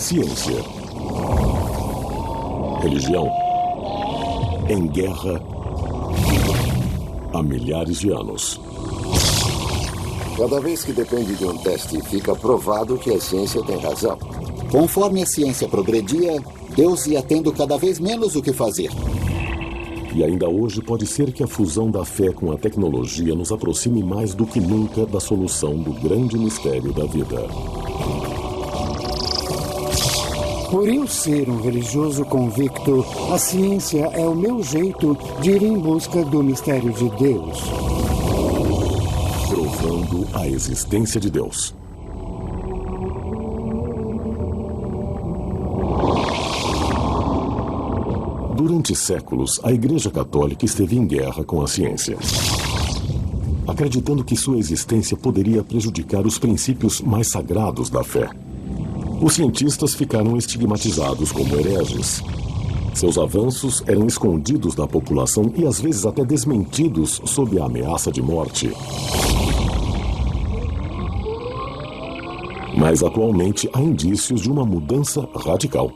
Ciência. Religião. Em guerra há milhares de anos. Cada vez que depende de um teste, fica provado que a ciência tem razão. Conforme a ciência progredia, Deus ia tendo cada vez menos o que fazer. E ainda hoje pode ser que a fusão da fé com a tecnologia nos aproxime mais do que nunca da solução do grande mistério da vida. Por eu ser um religioso convicto, a ciência é o meu jeito de ir em busca do mistério de Deus. Provando a existência de Deus. Durante séculos, a Igreja Católica esteve em guerra com a ciência, acreditando que sua existência poderia prejudicar os princípios mais sagrados da fé. Os cientistas ficaram estigmatizados como hereges. Seus avanços eram escondidos da população e às vezes até desmentidos sob a ameaça de morte. Mas atualmente há indícios de uma mudança radical.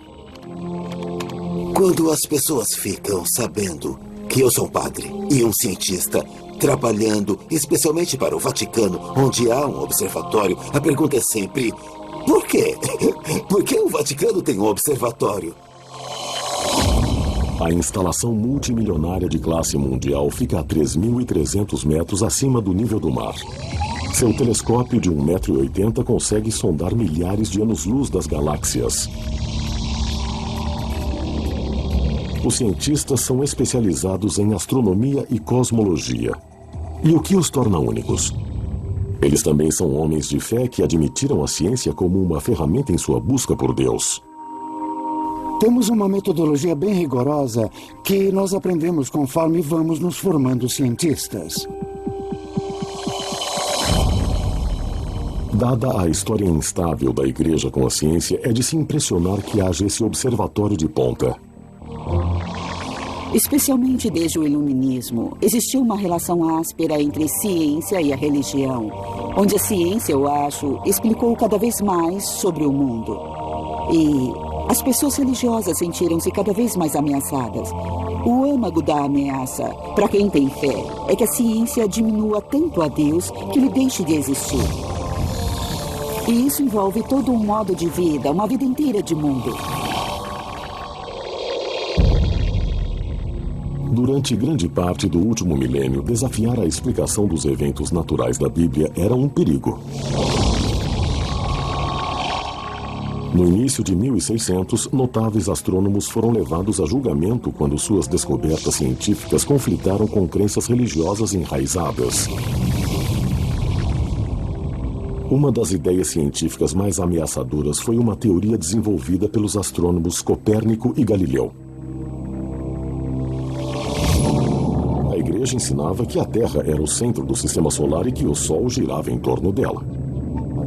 Quando as pessoas ficam sabendo que eu sou um padre e um cientista trabalhando especialmente para o Vaticano, onde há um observatório, a pergunta é sempre: por quê? Por que o Vaticano tem um observatório? A instalação multimilionária de classe mundial fica a 3.300 metros acima do nível do mar. Seu telescópio de 1,80 m consegue sondar milhares de anos-luz das galáxias. Os cientistas são especializados em astronomia e cosmologia. E o que os torna únicos? Eles também são homens de fé que admitiram a ciência como uma ferramenta em sua busca por Deus. Temos uma metodologia bem rigorosa que nós aprendemos conforme vamos nos formando cientistas. Dada a história instável da Igreja com a ciência, é de se impressionar que haja esse observatório de ponta. Especialmente desde o Iluminismo, existiu uma relação áspera entre ciência e a religião, onde a ciência, eu acho, explicou cada vez mais sobre o mundo. E as pessoas religiosas sentiram-se cada vez mais ameaçadas. O âmago da ameaça, para quem tem fé, é que a ciência diminua tanto a Deus que ele deixe de existir. E isso envolve todo um modo de vida, uma vida inteira de mundo. Durante grande parte do último milênio, desafiar a explicação dos eventos naturais da Bíblia era um perigo. No início de 1600, notáveis astrônomos foram levados a julgamento quando suas descobertas científicas conflitaram com crenças religiosas enraizadas. Uma das ideias científicas mais ameaçadoras foi uma teoria desenvolvida pelos astrônomos Copérnico e Galileu. A Igreja ensinava que a Terra era o centro do sistema solar e que o Sol girava em torno dela.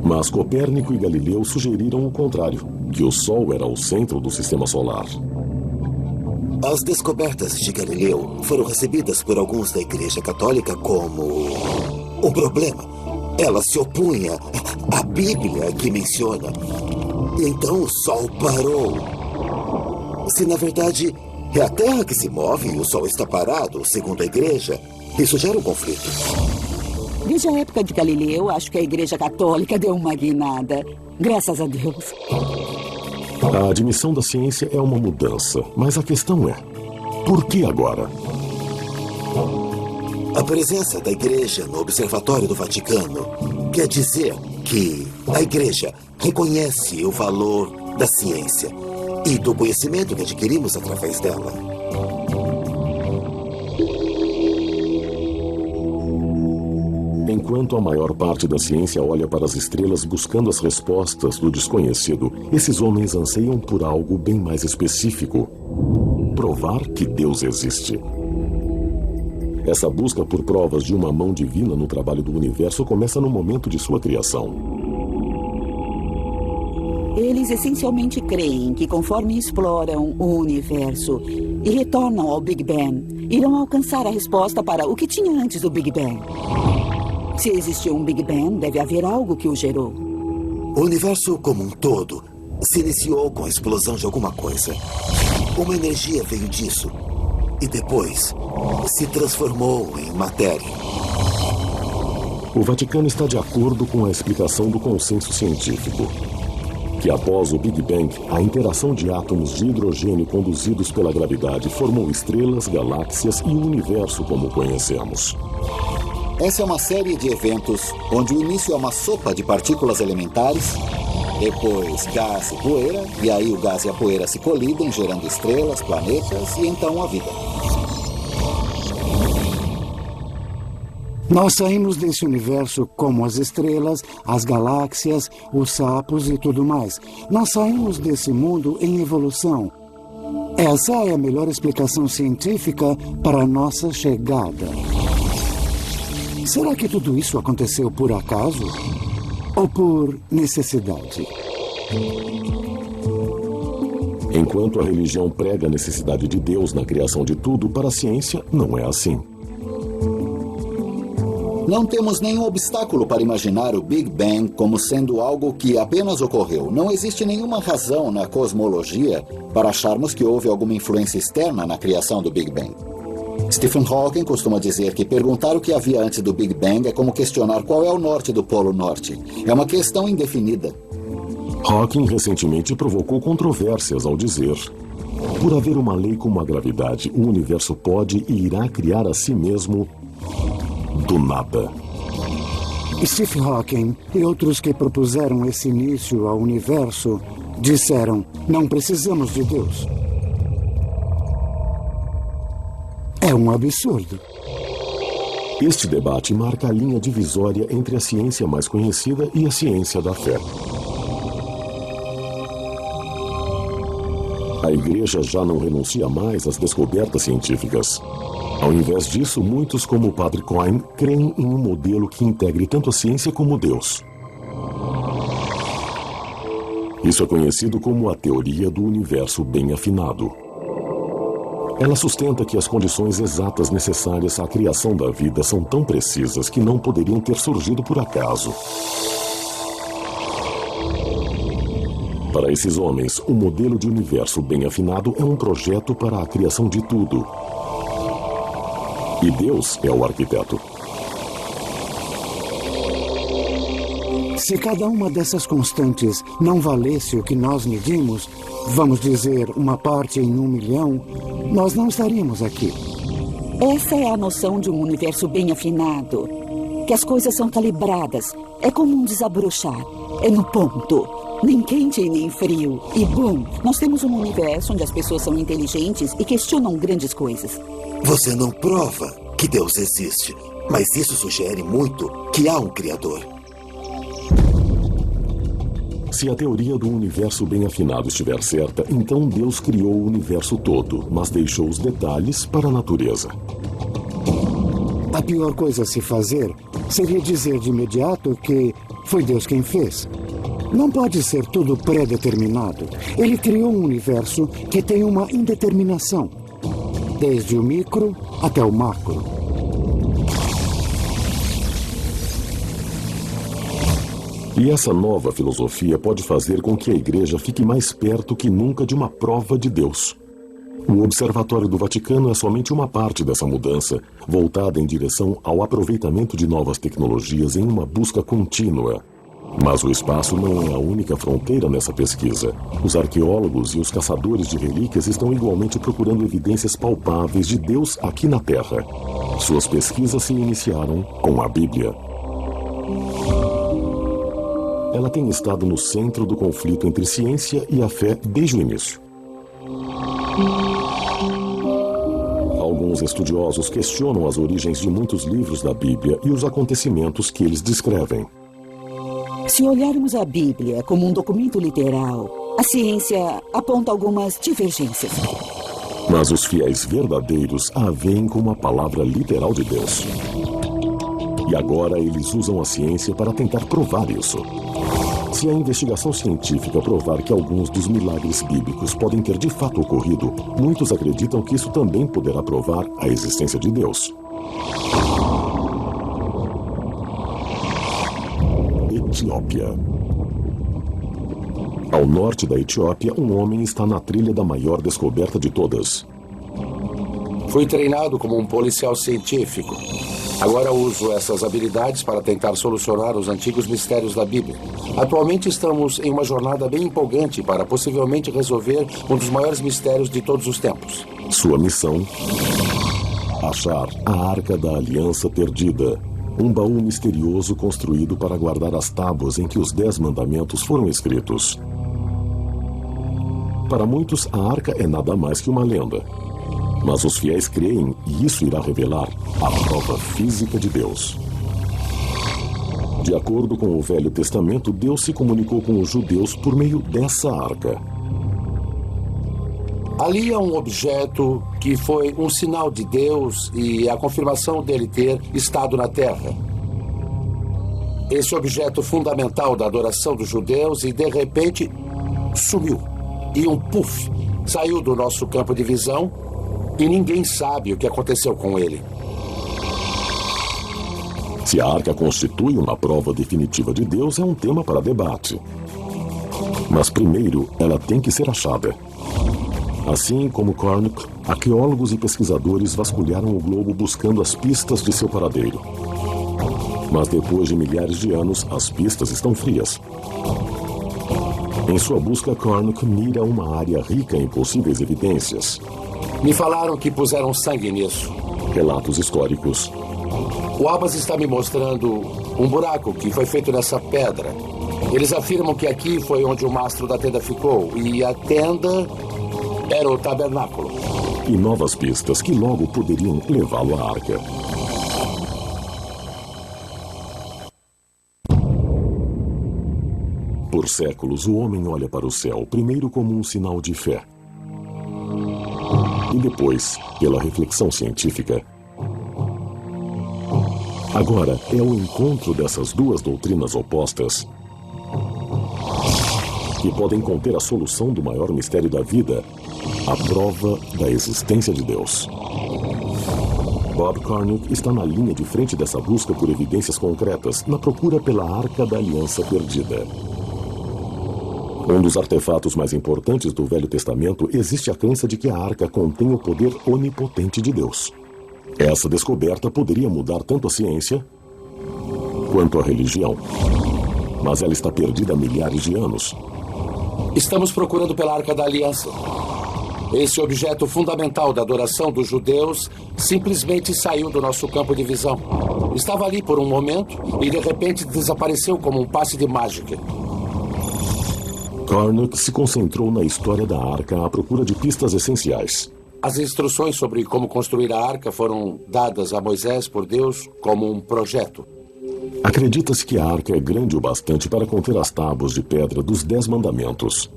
Mas Copérnico e Galileu sugeriram o contrário, que o Sol era o centro do sistema solar. As descobertas de Galileu foram recebidas por alguns da Igreja Católica como um problema. Ela se opunha à Bíblia que menciona. E então o Sol parou. Se na verdade é a Terra que se move e o Sol está parado, segundo a Igreja, isso gera um conflito. Desde a época de Galileu, acho que a Igreja Católica deu uma guinada. Graças a Deus. A admissão da ciência é uma mudança, mas a questão é: por que agora? A presença da Igreja no Observatório do Vaticano quer dizer que a Igreja reconhece o valor da ciência e do conhecimento que adquirimos através dela. Enquanto a maior parte da ciência olha para as estrelas buscando as respostas do desconhecido, esses homens anseiam por algo bem mais específico: provar que Deus existe. Essa busca por provas de uma mão divina no trabalho do universo começa no momento de sua criação. Eles essencialmente creem que conforme exploram o universo e retornam ao Big Bang, irão alcançar a resposta para o que tinha antes do Big Bang. Se existiu um Big Bang, deve haver algo que o gerou. O universo como um todo se iniciou com a explosão de alguma coisa. Uma energia veio disso e depois se transformou em matéria. O Vaticano está de acordo com a explicação do consenso científico, que após o Big Bang, a interação de átomos de hidrogênio conduzidos pela gravidade formou estrelas, galáxias e o universo como o conhecemos. Essa é uma série de eventos onde o início é uma sopa de partículas elementares, depois gás e poeira, e aí o gás e a poeira se colidem, gerando estrelas, planetas e então a vida. Nós saímos desse universo como as estrelas, as galáxias, os sapos e tudo mais. Nós saímos desse mundo em evolução. Essa é a melhor explicação científica para a nossa chegada. Será que tudo isso aconteceu por acaso? Ou por necessidade? Enquanto a religião prega a necessidade de Deus na criação de tudo, para a ciência não é assim. Não temos nenhum obstáculo para imaginar o Big Bang como sendo algo que apenas ocorreu. Não existe nenhuma razão na cosmologia para acharmos que houve alguma influência externa na criação do Big Bang. Stephen Hawking costuma dizer que perguntar o que havia antes do Big Bang é como questionar qual é o norte do Polo Norte. É uma questão indefinida. Hawking recentemente provocou controvérsias ao dizer: por haver uma lei como a gravidade, o universo pode e irá criar a si mesmo do nada. Stephen Hawking e outros que propuseram esse início ao universo disseram: não precisamos de Deus. É um absurdo. Este debate marca a linha divisória entre a ciência mais conhecida e a ciência da fé. A Igreja já não renuncia mais às descobertas científicas. Ao invés disso, muitos, como o Padre Coyne, creem em um modelo que integre tanto a ciência como Deus. Isso é conhecido como a teoria do universo bem afinado. Ela sustenta que as condições exatas necessárias à criação da vida são tão precisas que não poderiam ter surgido por acaso. Para esses homens, o modelo de universo bem afinado é um projeto para a criação de tudo. E Deus é o arquiteto. Se cada uma dessas constantes não valesse o que nós medimos, vamos dizer, uma parte em 1 milhão, nós não estaríamos aqui. Essa é a noção de um universo bem afinado. Que as coisas são calibradas. É como um desabrochar. É no ponto. Nem quente nem frio. E bom, nós temos um universo onde as pessoas são inteligentes e questionam grandes coisas. Você não prova que Deus existe, mas isso sugere muito que há um Criador. Se a teoria do universo bem afinado estiver certa, então Deus criou o universo todo, mas deixou os detalhes para a natureza. A pior coisa a se fazer seria dizer de imediato que foi Deus quem fez. Não pode ser tudo pré-determinado. Ele criou um universo que tem uma indeterminação, desde o micro até o macro. E essa nova filosofia pode fazer com que a Igreja fique mais perto que nunca de uma prova de Deus. O Observatório do Vaticano é somente uma parte dessa mudança, voltada em direção ao aproveitamento de novas tecnologias em uma busca contínua. Mas o espaço não é a única fronteira nessa pesquisa. Os arqueólogos e os caçadores de relíquias estão igualmente procurando evidências palpáveis de Deus aqui na Terra. Suas pesquisas se iniciaram com a Bíblia. Ela tem estado no centro do conflito entre ciência e a fé desde o início. Alguns estudiosos questionam as origens de muitos livros da Bíblia e os acontecimentos que eles descrevem. Se olharmos a Bíblia como um documento literal, a ciência aponta algumas divergências. Mas os fiéis verdadeiros a veem como a palavra literal de Deus. E agora eles usam a ciência para tentar provar isso. Se a investigação científica provar que alguns dos milagres bíblicos podem ter de fato ocorrido, muitos acreditam que isso também poderá provar a existência de Deus. Etiópia. Ao norte da Etiópia, um homem está na trilha da maior descoberta de todas. Fui treinado como um policial científico. Agora uso essas habilidades para tentar solucionar os antigos mistérios da Bíblia. Atualmente estamos em uma jornada bem empolgante para possivelmente resolver um dos maiores mistérios de todos os tempos. Sua missão: achar a Arca da Aliança Perdida, um baú misterioso construído para guardar as tábuas em que os 10 mandamentos foram escritos. Para muitos, a Arca é nada mais que uma lenda. Mas os fiéis creem, e isso irá revelar a prova física de Deus. De acordo com o Velho Testamento, Deus se comunicou com os judeus por meio dessa arca. Ali é um objeto que foi um sinal de Deus e a confirmação dele ter estado na Terra. Esse objeto fundamental da adoração dos judeus e, de repente, sumiu. E um puff saiu do nosso campo de visão e ninguém sabe o que aconteceu com ele. Se a arca constitui uma prova definitiva de Deus, é um tema para debate. Mas primeiro, ela tem que ser achada. Assim como Carnock, arqueólogos e pesquisadores vasculharam o globo buscando as pistas de seu paradeiro. Mas depois de milhares de anos, as pistas estão frias. Em sua busca, Carnock mira uma área rica em possíveis evidências. Me falaram que puseram sangue nisso. Relatos históricos. O Abbas está me mostrando um buraco que foi feito nessa pedra. Eles afirmam que aqui foi onde o mastro da tenda ficou, e a tenda era o tabernáculo. E novas pistas que logo poderiam levá-lo à arca. Por séculos, o homem olha para o céu, primeiro como um sinal de fé. E depois, pela reflexão científica. Agora, é o encontro dessas duas doutrinas opostas que podem conter a solução do maior mistério da vida, a prova da existência de Deus. Bob Carnock está na linha de frente dessa busca por evidências concretas, na procura pela Arca da Aliança Perdida. Um dos artefatos mais importantes do Velho Testamento, existe a crença de que a arca contém o poder onipotente de Deus. Essa descoberta poderia mudar tanto a ciência quanto a religião. Mas ela está perdida há milhares de anos. Estamos procurando pela Arca da Aliança. Esse objeto fundamental da adoração dos judeus simplesmente saiu do nosso campo de visão. Estava ali por um momento e de repente desapareceu como um passe de mágica. Carnock se concentrou na história da arca à procura de pistas essenciais. As instruções sobre como construir a arca foram dadas a Moisés por Deus como um projeto. Acredita-se que a arca é grande o bastante para conter as tábuas de pedra dos 10 mandamentos.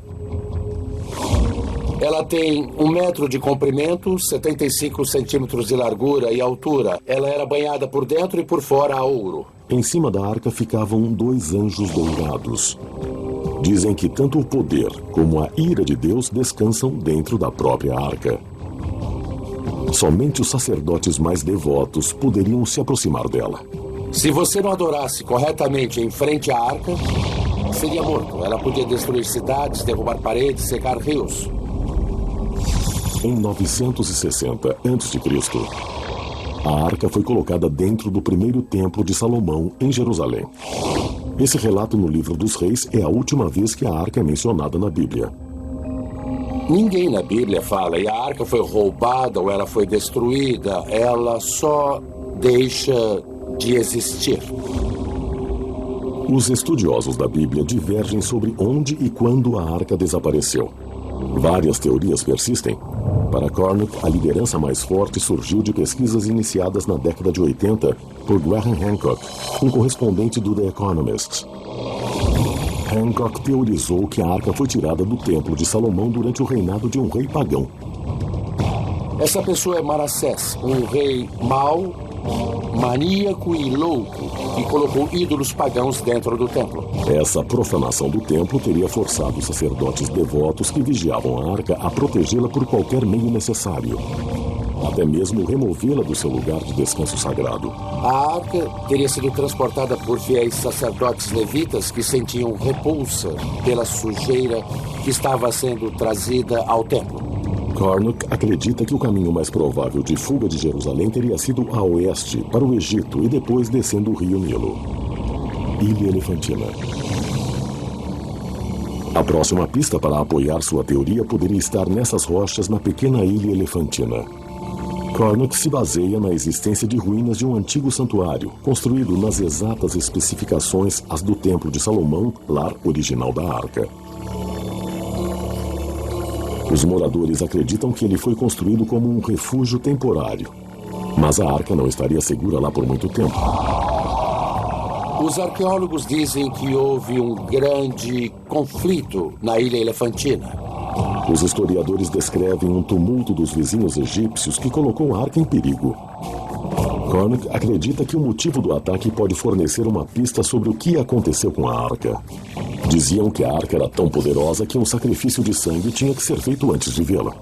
Ela tem 1 metro de comprimento, 75 centímetros de largura e altura. Ela era banhada por dentro e por fora a ouro. Em cima da arca ficavam 2 anjos dourados. Dizem que tanto o poder como a ira de Deus descansam dentro da própria arca. Somente os sacerdotes mais devotos poderiam se aproximar dela. Se você não adorasse corretamente em frente à arca, seria morto. Ela podia destruir cidades, derrubar paredes, secar rios. Em 960 a.C., a arca foi colocada dentro do primeiro templo de Salomão, em Jerusalém. Esse relato no Livro dos Reis é a última vez que a arca é mencionada na Bíblia. Ninguém na Bíblia fala, e a arca foi roubada ou ela foi destruída. Ela só deixa de existir. Os estudiosos da Bíblia divergem sobre onde e quando a arca desapareceu. Várias teorias persistem. Para Carnock, a liderança mais forte surgiu de pesquisas iniciadas na década de 80 por Graham Hancock, um correspondente do The Economist. Hancock teorizou que a arca foi tirada do Templo de Salomão durante o reinado de um rei pagão. Essa pessoa é Manassés, um rei mau, maníaco e louco, que colocou ídolos pagãos dentro do templo. Essa profanação do templo teria forçado os sacerdotes devotos que vigiavam a arca a protegê-la por qualquer meio necessário. até mesmo removê-la do seu lugar de descanso sagrado. A arca teria sido transportada por fiéis sacerdotes levitas que sentiam repulsa pela sujeira que estava sendo trazida ao templo. Carnock acredita que o caminho mais provável de fuga de Jerusalém teria sido a oeste, para o Egito e depois descendo o rio Nilo. Ilha Elefantina. A próxima pista para apoiar sua teoria poderia estar nessas rochas na pequena Ilha Elefantina. Carnock se baseia na existência de ruínas de um antigo santuário, construído nas exatas especificações as do Templo de Salomão, lar original da arca. Os moradores acreditam que ele foi construído como um refúgio temporário, mas a arca não estaria segura lá por muito tempo. Os arqueólogos dizem que houve um grande conflito na Ilha Elefantina. Os historiadores descrevem um tumulto dos vizinhos egípcios que colocou a arca em perigo. Carnock acredita que o motivo do ataque pode fornecer uma pista sobre o que aconteceu com a arca. Diziam que a arca era tão poderosa que um sacrifício de sangue tinha que ser feito antes de vê-la.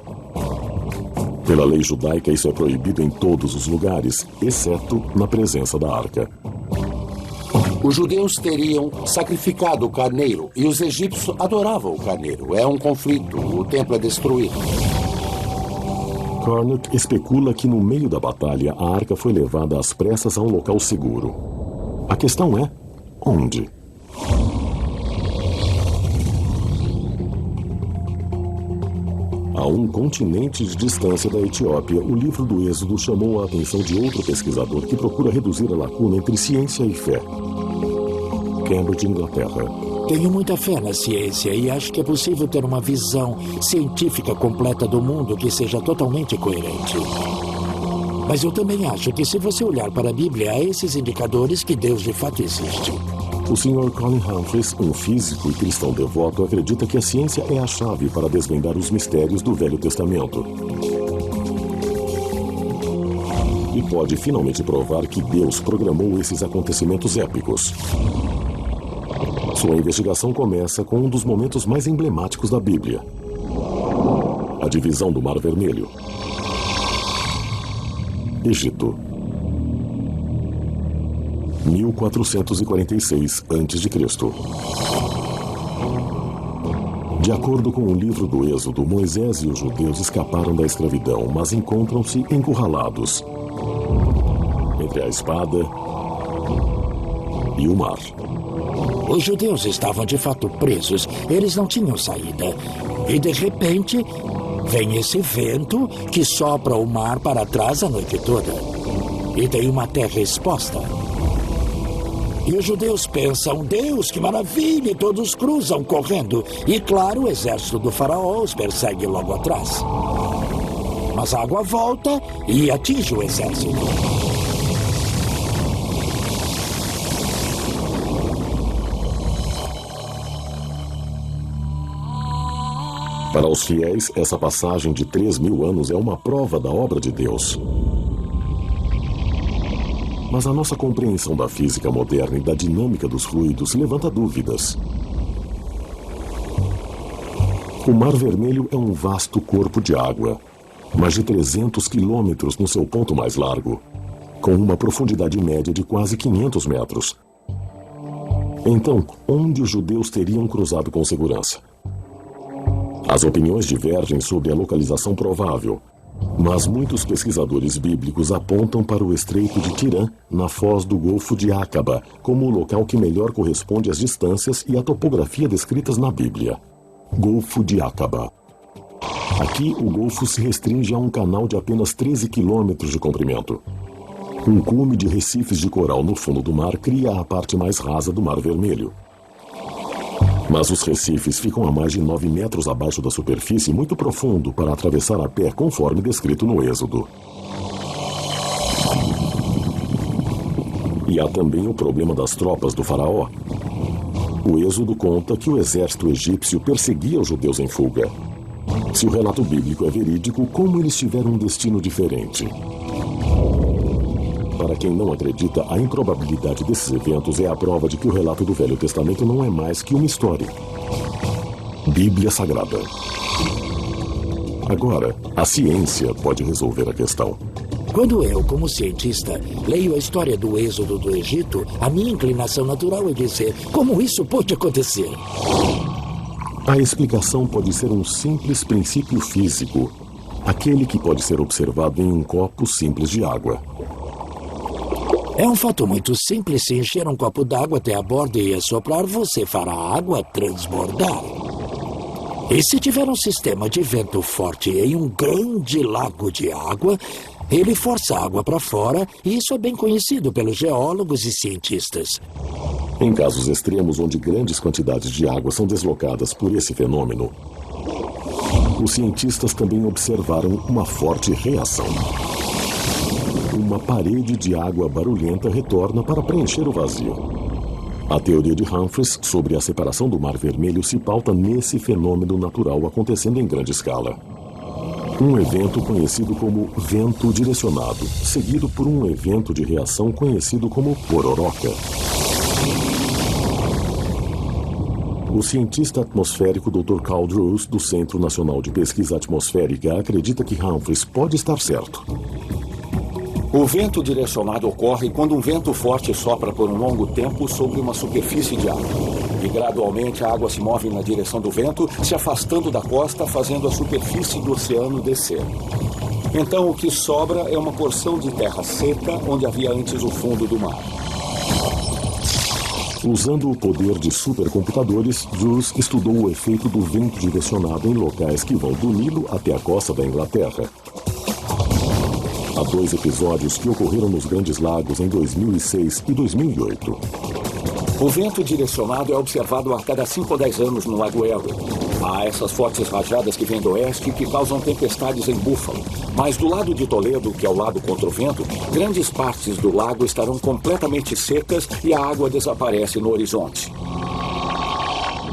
Pela lei judaica, isso é proibido em todos os lugares, exceto na presença da arca. Os judeus teriam sacrificado o carneiro e os egípcios adoravam o carneiro. É um conflito, o templo é destruído. Carnock especula que no meio da batalha a arca foi levada às pressas a um local seguro. A questão é, onde? A um continente de distância da Etiópia, o livro do Êxodo chamou a atenção de outro pesquisador que procura reduzir a lacuna entre ciência e fé. Cambridge, Inglaterra. Tenho muita fé na ciência e acho que é possível ter uma visão científica completa do mundo que seja totalmente coerente. Mas eu também acho que se você olhar para a Bíblia, há esses indicadores que Deus de fato existe. O Sr. Colin Humphreys, um físico e cristão devoto, acredita que a ciência é a chave para desvendar os mistérios do Velho Testamento. E pode finalmente provar que Deus programou esses acontecimentos épicos. Sua investigação começa com um dos momentos mais emblemáticos da Bíblia: a divisão do Mar Vermelho. Egito. 1446 a.C. De acordo com o livro do Êxodo, Moisés e os judeus escaparam da escravidão, mas encontram-se encurralados entre a espada e o mar. Os judeus estavam de fato presos, eles não tinham saída. E de repente, vem esse vento que sopra o mar para trás a noite toda. E tem uma terra exposta. E os judeus pensam, Deus, que maravilha, e todos cruzam correndo. E claro, o exército do faraó os persegue logo atrás. Mas a água volta e atinge o exército. Para os fiéis, essa passagem de 3.000 anos é uma prova da obra de Deus. Mas a nossa compreensão da física moderna e da dinâmica dos fluidos levanta dúvidas. O Mar Vermelho é um vasto corpo de água, mais de 300 quilômetros no seu ponto mais largo, com uma profundidade média de quase 500 metros. Então, onde os judeus teriam cruzado com segurança? As opiniões divergem sobre a localização provável, mas muitos pesquisadores bíblicos apontam para o Estreito de Tirã, na foz do Golfo de Acaba, como o local que melhor corresponde às distâncias e à topografia descritas na Bíblia. Golfo de Acaba. Aqui, o golfo se restringe a um canal de apenas 13 quilômetros de comprimento. Um cume de recifes de coral no fundo do mar cria a parte mais rasa do Mar Vermelho. Mas os recifes ficam a mais de 9 metros abaixo da superfície, muito profundo para atravessar a pé, conforme descrito no Êxodo. E há também o problema das tropas do faraó. O Êxodo conta que o exército egípcio perseguia os judeus em fuga. Se o relato bíblico é verídico, como eles tiveram um destino diferente? Para quem não acredita, a improbabilidade desses eventos é a prova de que o relato do Velho Testamento não é mais que uma história. Bíblia Sagrada. Agora, a ciência pode resolver a questão. Quando eu, como cientista, leio a história do êxodo do Egito, a minha inclinação natural é dizer como isso pode acontecer. A explicação pode ser um simples princípio físico, aquele que pode ser observado em um copo simples de água. É um fato muito simples. Se encher um copo d'água até a borda e assoprar, você fará a água transbordar. E se tiver um sistema de vento forte em um grande lago de água, ele força a água para fora, e isso é bem conhecido pelos geólogos e cientistas. Em casos extremos onde grandes quantidades de água são deslocadas por esse fenômeno, os cientistas também observaram uma forte reação. Uma parede de água barulhenta retorna para preencher o vazio. A teoria de Humphreys sobre a separação do Mar Vermelho se pauta nesse fenômeno natural acontecendo em grande escala. Um evento conhecido como vento direcionado, seguido por um evento de reação conhecido como pororoca. O cientista atmosférico Dr. Carl Drews, do Centro Nacional de Pesquisa Atmosférica, acredita que Humphreys pode estar certo. O vento direcionado ocorre quando um vento forte sopra por um longo tempo sobre uma superfície de água. E gradualmente a água se move na direção do vento, se afastando da costa, fazendo a superfície do oceano descer. Então o que sobra é uma porção de terra seca onde havia antes o fundo do mar. Usando o poder de supercomputadores, Drews estudou o efeito do vento direcionado em locais que vão do Nilo até a costa da Inglaterra. Há 2 episódios que ocorreram nos Grandes Lagos em 2006 e 2008. O vento direcionado é observado a cada 5 ou 10 anos no Lago Erie. Há essas fortes rajadas que vêm do oeste que causam tempestades em Buffalo. Mas do lado de Toledo, que é o lado contra o vento, grandes partes do lago estarão completamente secas e a água desaparece no horizonte.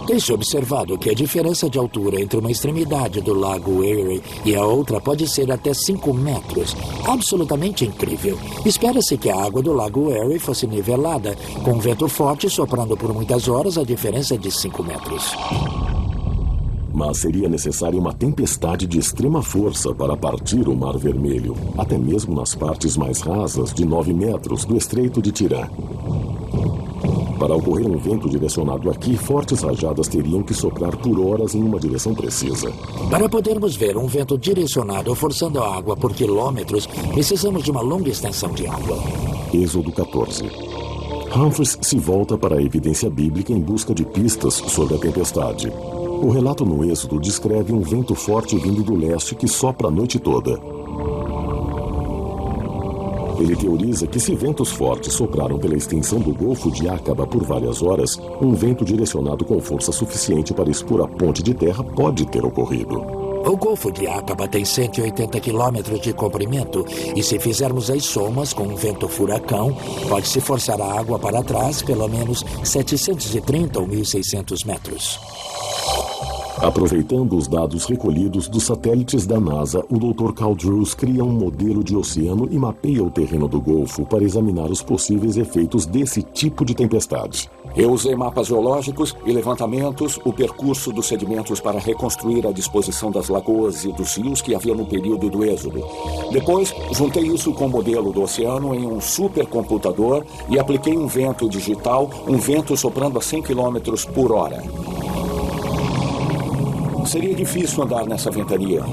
Tem-se observado que a diferença de altura entre uma extremidade do Lago Erie e a outra pode ser até 5 metros. Absolutamente incrível. Espera-se que a água do Lago Erie fosse nivelada. Com um vento forte soprando por muitas horas, a diferença é de 5 metros. Mas seria necessária uma tempestade de extrema força para partir o Mar Vermelho, até mesmo nas partes mais rasas de 9 metros do Estreito de Tirã. Para ocorrer um vento direcionado aqui, fortes rajadas teriam que soprar por horas em uma direção precisa. Para podermos ver um vento direcionado forçando a água por quilômetros, precisamos de uma longa extensão de água. Êxodo 14. Humphreys se volta para a evidência bíblica em busca de pistas sobre a tempestade. O relato no Êxodo descreve um vento forte vindo do leste que sopra a noite toda. Ele teoriza que se ventos fortes sopraram pela extensão do Golfo de Aqaba por várias horas, um vento direcionado com força suficiente para expor a ponte de terra pode ter ocorrido. O Golfo de Aqaba tem 180 quilômetros de comprimento e se fizermos as somas com um vento furacão, pode-se forçar a água para trás pelo menos 730 ou 1.600 metros. Aproveitando os dados recolhidos dos satélites da NASA, o Dr. Carl Drews cria um modelo de oceano e mapeia o terreno do Golfo para examinar os possíveis efeitos desse tipo de tempestade. Eu usei mapas geológicos e levantamentos, o percurso dos sedimentos para reconstruir a disposição das lagoas e dos rios que havia no período do Êxodo. Depois, juntei isso com o modelo do oceano em um supercomputador e apliquei um vento digital, um vento soprando a 100 km por hora. Seria difícil andar nessa ventania,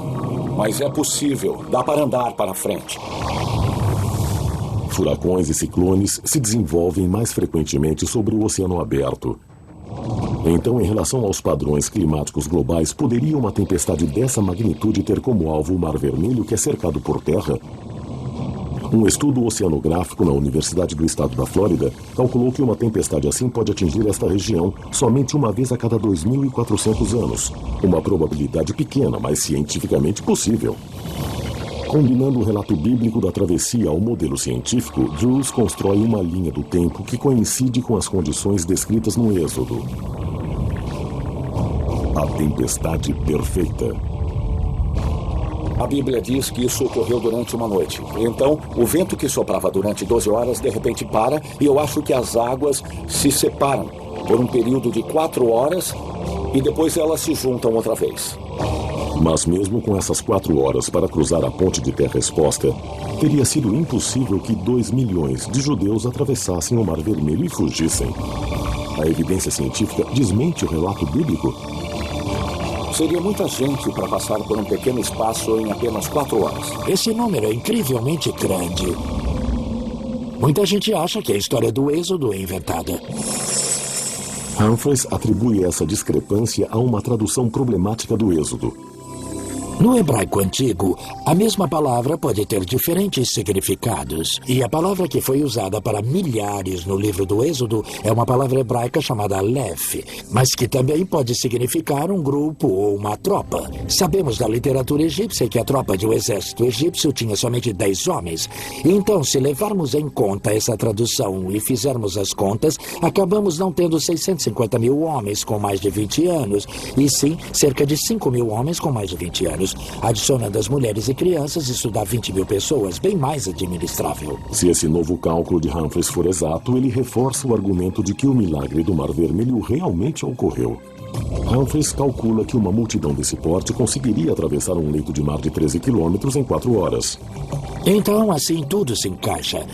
mas é possível, dá para andar para frente. Furacões e ciclones se desenvolvem mais frequentemente sobre o oceano aberto. Então, em relação aos padrões climáticos globais, poderia uma tempestade dessa magnitude ter como alvo o Mar Vermelho, que é cercado por terra? Um estudo oceanográfico na Universidade do Estado da Flórida calculou que uma tempestade assim pode atingir esta região somente uma vez a cada 2.400 anos. Uma probabilidade pequena, mas cientificamente possível. Combinando o relato bíblico da travessia ao modelo científico, Drews constrói uma linha do tempo que coincide com as condições descritas no Êxodo. A tempestade perfeita. A Bíblia diz que isso ocorreu durante uma noite. Então, o vento que soprava durante 12 horas, de repente para, e eu acho que as águas se separam por um período de 4 horas e depois elas se juntam outra vez. Mas mesmo com essas 4 horas para cruzar a ponte de terra exposta, teria sido impossível que 2 milhões de judeus atravessassem o Mar Vermelho e fugissem. A evidência científica desmente o relato bíblico? Seria muita gente para passar por um pequeno espaço em apenas 4 horas. Esse número é incrivelmente grande. Muita gente acha que a história do Êxodo é inventada. Humphreys atribui essa discrepância a uma tradução problemática do Êxodo. No hebraico antigo, a mesma palavra pode ter diferentes significados. E a palavra que foi usada para milhares no livro do Êxodo é uma palavra hebraica chamada Aleph, mas que também pode significar um grupo ou uma tropa. Sabemos da literatura egípcia que a tropa de um exército egípcio tinha somente 10 homens. Então, se levarmos em conta essa tradução e fizermos as contas, acabamos não tendo 650 mil homens com mais de 20 anos, e sim cerca de 5 mil homens com mais de 20 anos. Adicionando as mulheres e crianças, isso dá 20 mil pessoas, bem mais administrável. Se esse novo cálculo de Humphreys for exato, ele reforça o argumento de que o milagre do Mar Vermelho realmente ocorreu. Humphreys calcula que uma multidão desse porte conseguiria atravessar um leito de mar de 13 quilômetros em 4 horas. Então, assim, tudo se encaixa.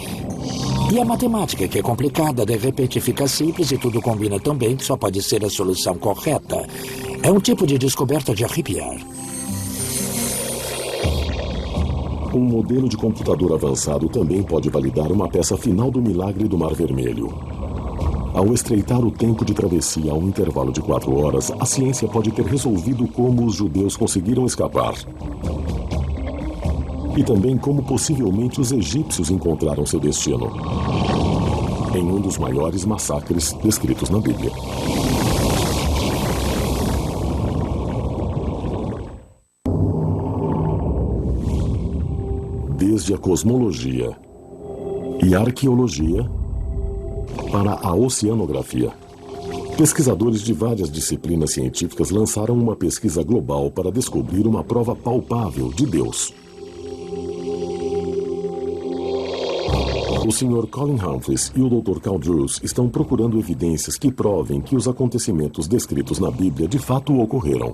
E a matemática, que é complicada, de repente fica simples e tudo combina tão bem que só pode ser a solução correta. É um tipo de descoberta de arrepiar. Um modelo de computador avançado também pode validar uma peça final do milagre do Mar Vermelho. Ao estreitar o tempo de travessia a um intervalo de 4 horas, a ciência pode ter resolvido como os judeus conseguiram escapar. E também como possivelmente os egípcios encontraram seu destino. Em um dos maiores massacres descritos na Bíblia. Desde a cosmologia e a arqueologia para a oceanografia. Pesquisadores de várias disciplinas científicas lançaram uma pesquisa global para descobrir uma prova palpável de Deus. O Sr. Colin Humphreys e o Dr. Carl Drews estão procurando evidências que provem que os acontecimentos descritos na Bíblia de fato ocorreram.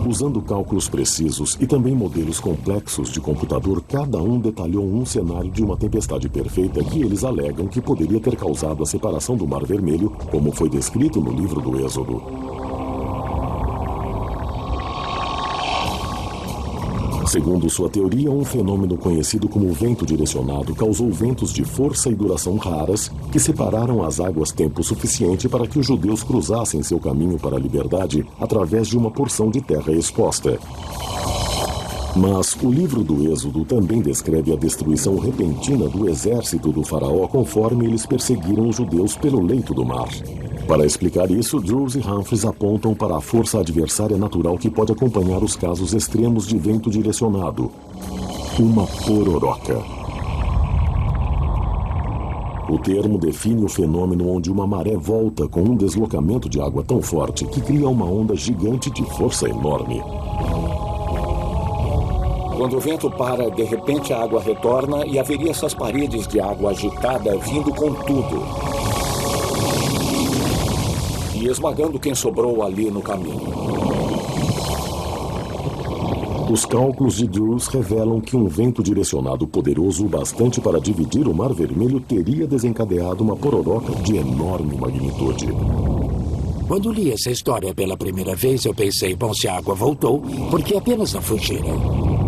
Usando cálculos precisos e também modelos complexos de computador, cada um detalhou um cenário de uma tempestade perfeita que eles alegam que poderia ter causado a separação do Mar Vermelho, como foi descrito no livro do Êxodo. Segundo sua teoria, um fenômeno conhecido como vento direcionado causou ventos de força e duração raras que separaram as águas tempo suficiente para que os judeus cruzassem seu caminho para a liberdade através de uma porção de terra exposta. Mas o livro do Êxodo também descreve a destruição repentina do exército do faraó conforme eles perseguiram os judeus pelo leito do mar. Para explicar isso, Drews e Humphreys apontam para a força adversária natural que pode acompanhar os casos extremos de vento direcionado. Uma pororoca. O termo define o fenômeno onde uma maré volta com um deslocamento de água tão forte que cria uma onda gigante de força enorme. Quando o vento para, de repente a água retorna e haveria essas paredes de água agitada vindo com tudo. E esmagando quem sobrou ali no caminho. Os cálculos de Drews revelam que um vento direcionado poderoso o bastante para dividir o Mar Vermelho teria desencadeado uma pororoca de enorme magnitude. Quando li essa história pela primeira vez, eu pensei, bom, se a água voltou, por que apenas não fugiram?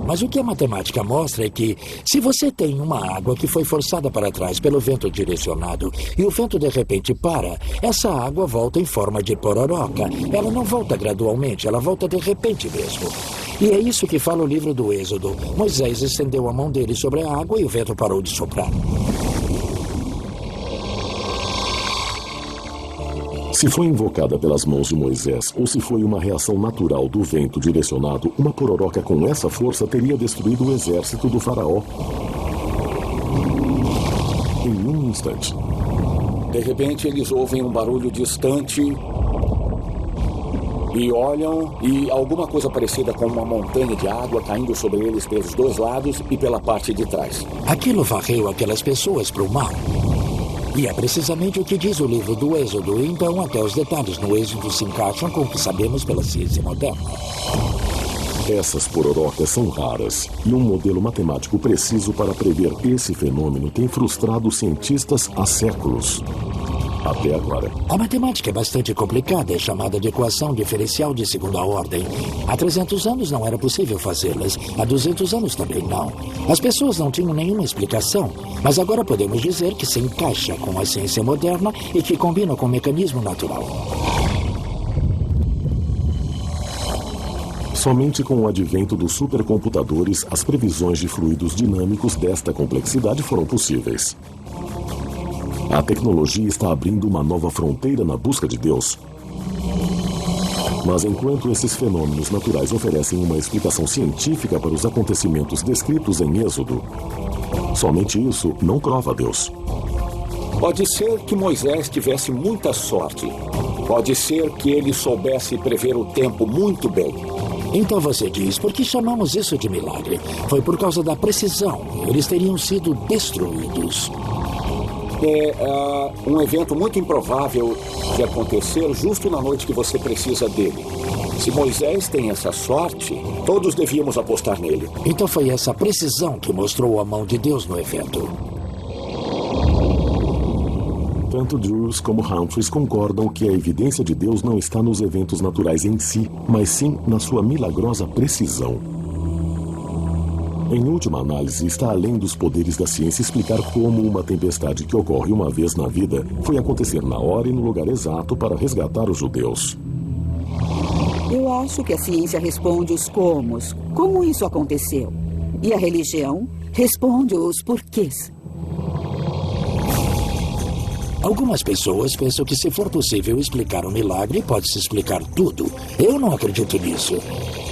Mas o que a matemática mostra é que, se você tem uma água que foi forçada para trás pelo vento direcionado e o vento de repente para, essa água volta em forma de pororoca. Ela não volta gradualmente, ela volta de repente mesmo. E é isso que fala o livro do Êxodo. Moisés estendeu a mão dele sobre a água e o vento parou de soprar. Se foi invocada pelas mãos de Moisés ou se foi uma reação natural do vento direcionado, uma pororoca com essa força teria destruído o exército do faraó em um instante. De repente, eles ouvem um barulho distante e olham e alguma coisa parecida com uma montanha de água caindo sobre eles pelos dois lados e pela parte de trás. Aquilo varreu aquelas pessoas para o mar. E é precisamente o que diz o livro do Êxodo. Então, até os detalhes no Êxodo se encaixam com o que sabemos pela ciência moderna. Essas pororocas são raras, e um modelo matemático preciso para prever esse fenômeno tem frustrado os cientistas há séculos. Até agora. A matemática é bastante complicada, é chamada de equação diferencial de segunda ordem. Há 300 anos não era possível fazê-las, há 200 anos também não. As pessoas não tinham nenhuma explicação, mas agora podemos dizer que se encaixa com a ciência moderna e que combina com o mecanismo natural. Somente com o advento dos supercomputadores, as previsões de fluidos dinâmicos desta complexidade foram possíveis. A tecnologia está abrindo uma nova fronteira na busca de Deus. Mas enquanto esses fenômenos naturais oferecem uma explicação científica para os acontecimentos descritos em Êxodo, somente isso não prova Deus. Pode ser que Moisés tivesse muita sorte. Pode ser que ele soubesse prever o tempo muito bem. Então você diz, por que chamamos isso de milagre? Foi por causa da precisão. Eles teriam sido destruídos. É um evento muito improvável de acontecer justo na noite que você precisa dele. Se Moisés tem essa sorte, todos devíamos apostar nele. Então foi essa precisão que mostrou a mão de Deus no evento. Tanto Drews como Humphreys concordam que a evidência de Deus não está nos eventos naturais em si, mas sim na sua milagrosa precisão. Em última análise, está além dos poderes da ciência explicar como uma tempestade que ocorre uma vez na vida foi acontecer na hora e no lugar exato para resgatar os judeus. Eu acho que a ciência responde os comos, como isso aconteceu. E a religião responde os porquês. Algumas pessoas pensam que se for possível explicar um milagre, pode-se explicar tudo. Eu não acredito nisso.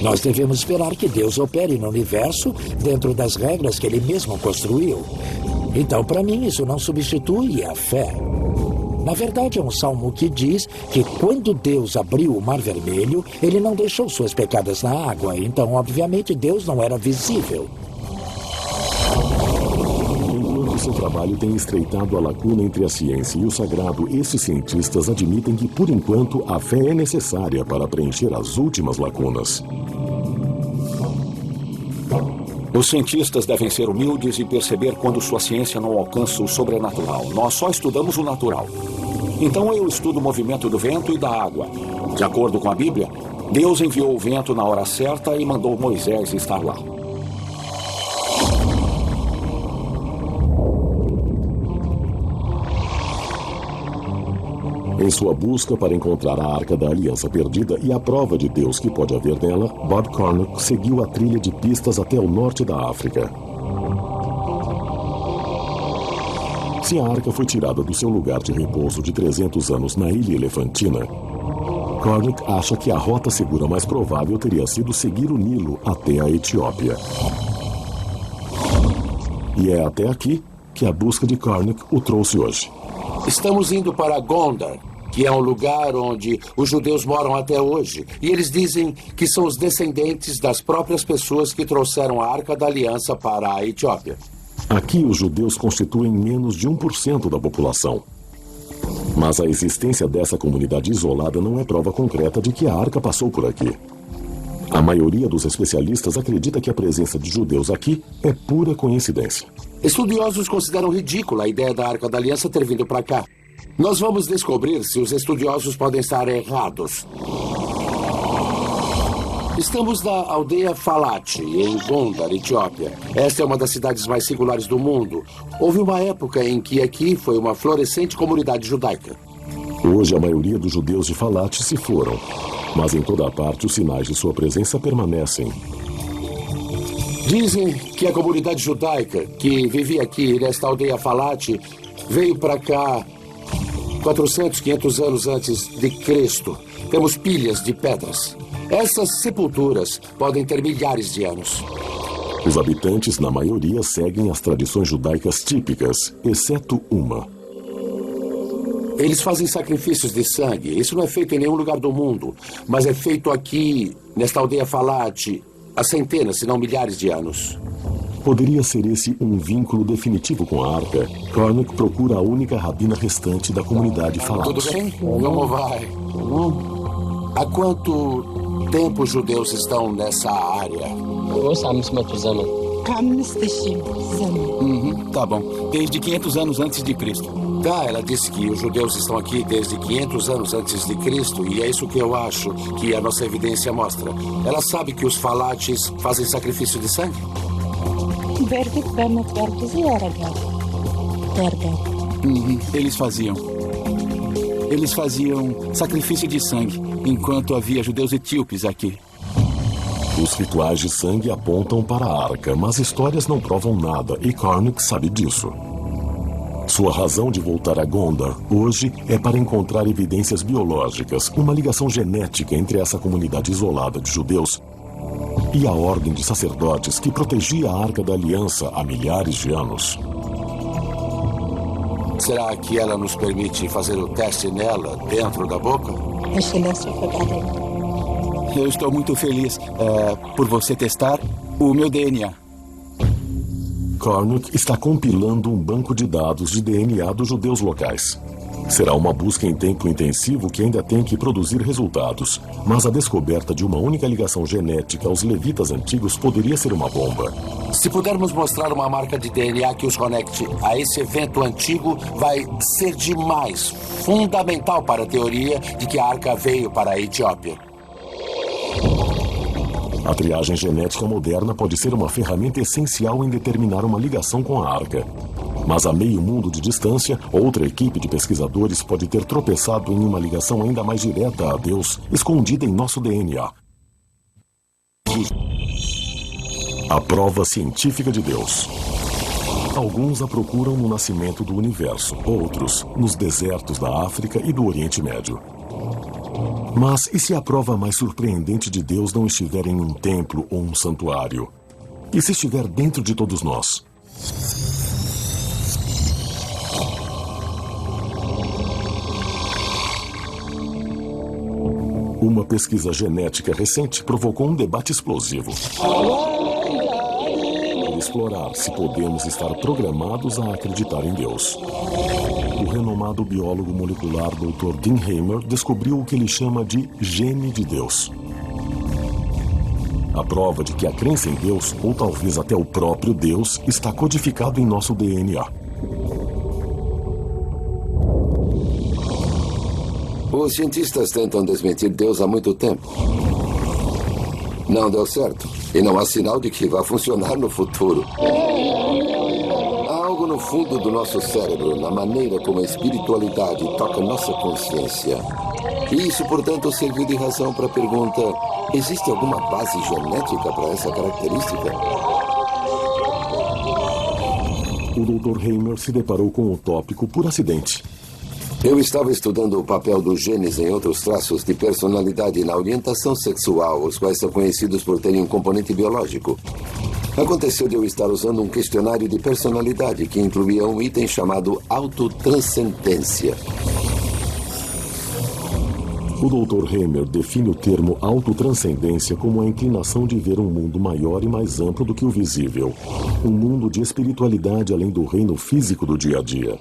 Nós devemos esperar que Deus opere no universo dentro das regras que Ele mesmo construiu. Então, para mim, isso não substitui a fé. Na verdade, é um salmo que diz que quando Deus abriu o Mar Vermelho, Ele não deixou suas pegadas na água. Então, obviamente, Deus não era visível. Seu trabalho tem estreitado a lacuna entre a ciência e o sagrado. Esses cientistas admitem que, por enquanto, a fé é necessária para preencher as últimas lacunas. Os cientistas devem ser humildes e perceber quando sua ciência não alcança o sobrenatural. Nós só estudamos o natural. Então eu estudo o movimento do vento e da água. De acordo com a Bíblia, Deus enviou o vento na hora certa e mandou Moisés estar lá. Em sua busca para encontrar a Arca da Aliança perdida e a prova de Deus que pode haver nela, Bob Cornuck seguiu a trilha de pistas até o norte da África. Se a Arca foi tirada do seu lugar de repouso de 300 anos na Ilha Elefantina, Cornuck acha que a rota segura mais provável teria sido seguir o Nilo até a Etiópia. E é até aqui que a busca de Cornuck o trouxe hoje. Estamos indo para Gondar, que é um lugar onde os judeus moram até hoje. E eles dizem que são os descendentes das próprias pessoas que trouxeram a Arca da Aliança para a Etiópia. Aqui, os judeus constituem menos de 1% da população. Mas a existência dessa comunidade isolada não é prova concreta de que a Arca passou por aqui. A maioria dos especialistas acredita que a presença de judeus aqui é pura coincidência. Estudiosos consideram ridícula a ideia da Arca da Aliança ter vindo para cá. Nós vamos descobrir se os estudiosos podem estar errados. Estamos na aldeia Falate, em Gondar, Etiópia. Esta é uma das cidades mais singulares do mundo. Houve uma época em que aqui foi uma florescente comunidade judaica. Hoje, a maioria dos judeus de Falate se foram, mas em toda parte os sinais de sua presença permanecem. Dizem que a comunidade judaica que vivia aqui nesta aldeia Falate veio para cá 400, 500 anos antes de Cristo. Temos pilhas de pedras. Essas sepulturas podem ter milhares de anos. Os habitantes, na maioria, seguem as tradições judaicas típicas, exceto uma. Eles fazem sacrifícios de sangue. Isso não é feito em nenhum lugar do mundo, mas é feito aqui, nesta aldeia Falate, há centenas, se não milhares de anos. Poderia ser esse um vínculo definitivo com a Arca? Cornick procura a única rabina restante da comunidade falante. Tudo bem? Como vai? Há quanto tempo os judeus estão nessa área? Tá bom. Desde 500 anos antes de Cristo. Tá, ela disse que os judeus estão aqui desde 500 anos antes de Cristo, e é isso que eu acho que a nossa evidência mostra. Ela sabe que os falates fazem sacrifício de sangue? Eles faziam. Eles faziam sacrifício de sangue, enquanto havia judeus etíopes aqui. Os rituais de sangue apontam para a Arca, mas histórias não provam nada, e Cornick sabe disso. Sua razão de voltar a Gondar hoje é para encontrar evidências biológicas, uma ligação genética entre essa comunidade isolada de judeus e a ordem de sacerdotes que protegia a Arca da Aliança há milhares de anos. Será que ela nos permite fazer o teste nela dentro da boca? Eu estou muito feliz por você testar o meu DNA. Cornick está compilando um banco de dados de DNA dos judeus locais. Será uma busca em tempo intensivo que ainda tem que produzir resultados, mas a descoberta de uma única ligação genética aos levitas antigos poderia ser uma bomba. Se pudermos mostrar uma marca de DNA que os conecte a esse evento antigo, vai ser demais, fundamental para a teoria de que a Arca veio para a Etiópia. A triagem genética moderna pode ser uma ferramenta essencial em determinar uma ligação com a Arca. Mas a meio mundo de distância, outra equipe de pesquisadores pode ter tropeçado em uma ligação ainda mais direta a Deus, escondida em nosso DNA. A prova científica de Deus. Alguns a procuram no nascimento do universo, outros nos desertos da África e do Oriente Médio. Mas e se a prova mais surpreendente de Deus não estiver em um templo ou um santuário? E se estiver dentro de todos nós? Uma pesquisa genética recente provocou um debate explosivo. Para explorar se podemos estar programados a acreditar em Deus. O renomado biólogo molecular Dr. Dean Hamer descobriu o que ele chama de gene de Deus. A prova de que a crença em Deus, ou talvez até o próprio Deus, está codificado em nosso DNA. Os cientistas tentam desmentir Deus há muito tempo. Não deu certo. E não há sinal de que vá funcionar no futuro. Há algo no fundo do nosso cérebro, na maneira como a espiritualidade toca nossa consciência. E isso, portanto, serviu de razão para a pergunta: existe alguma base genética para essa característica? O Dr. Hamer se deparou com o tópico por acidente. Eu estava estudando o papel dos genes em outros traços de personalidade na orientação sexual, os quais são conhecidos por terem um componente biológico. Aconteceu de eu estar usando um questionário de personalidade que incluía um item chamado autotranscendência. O Dr. Hamer define o termo autotranscendência como a inclinação de ver um mundo maior e mais amplo do que o visível. Um mundo de espiritualidade além do reino físico do dia a dia.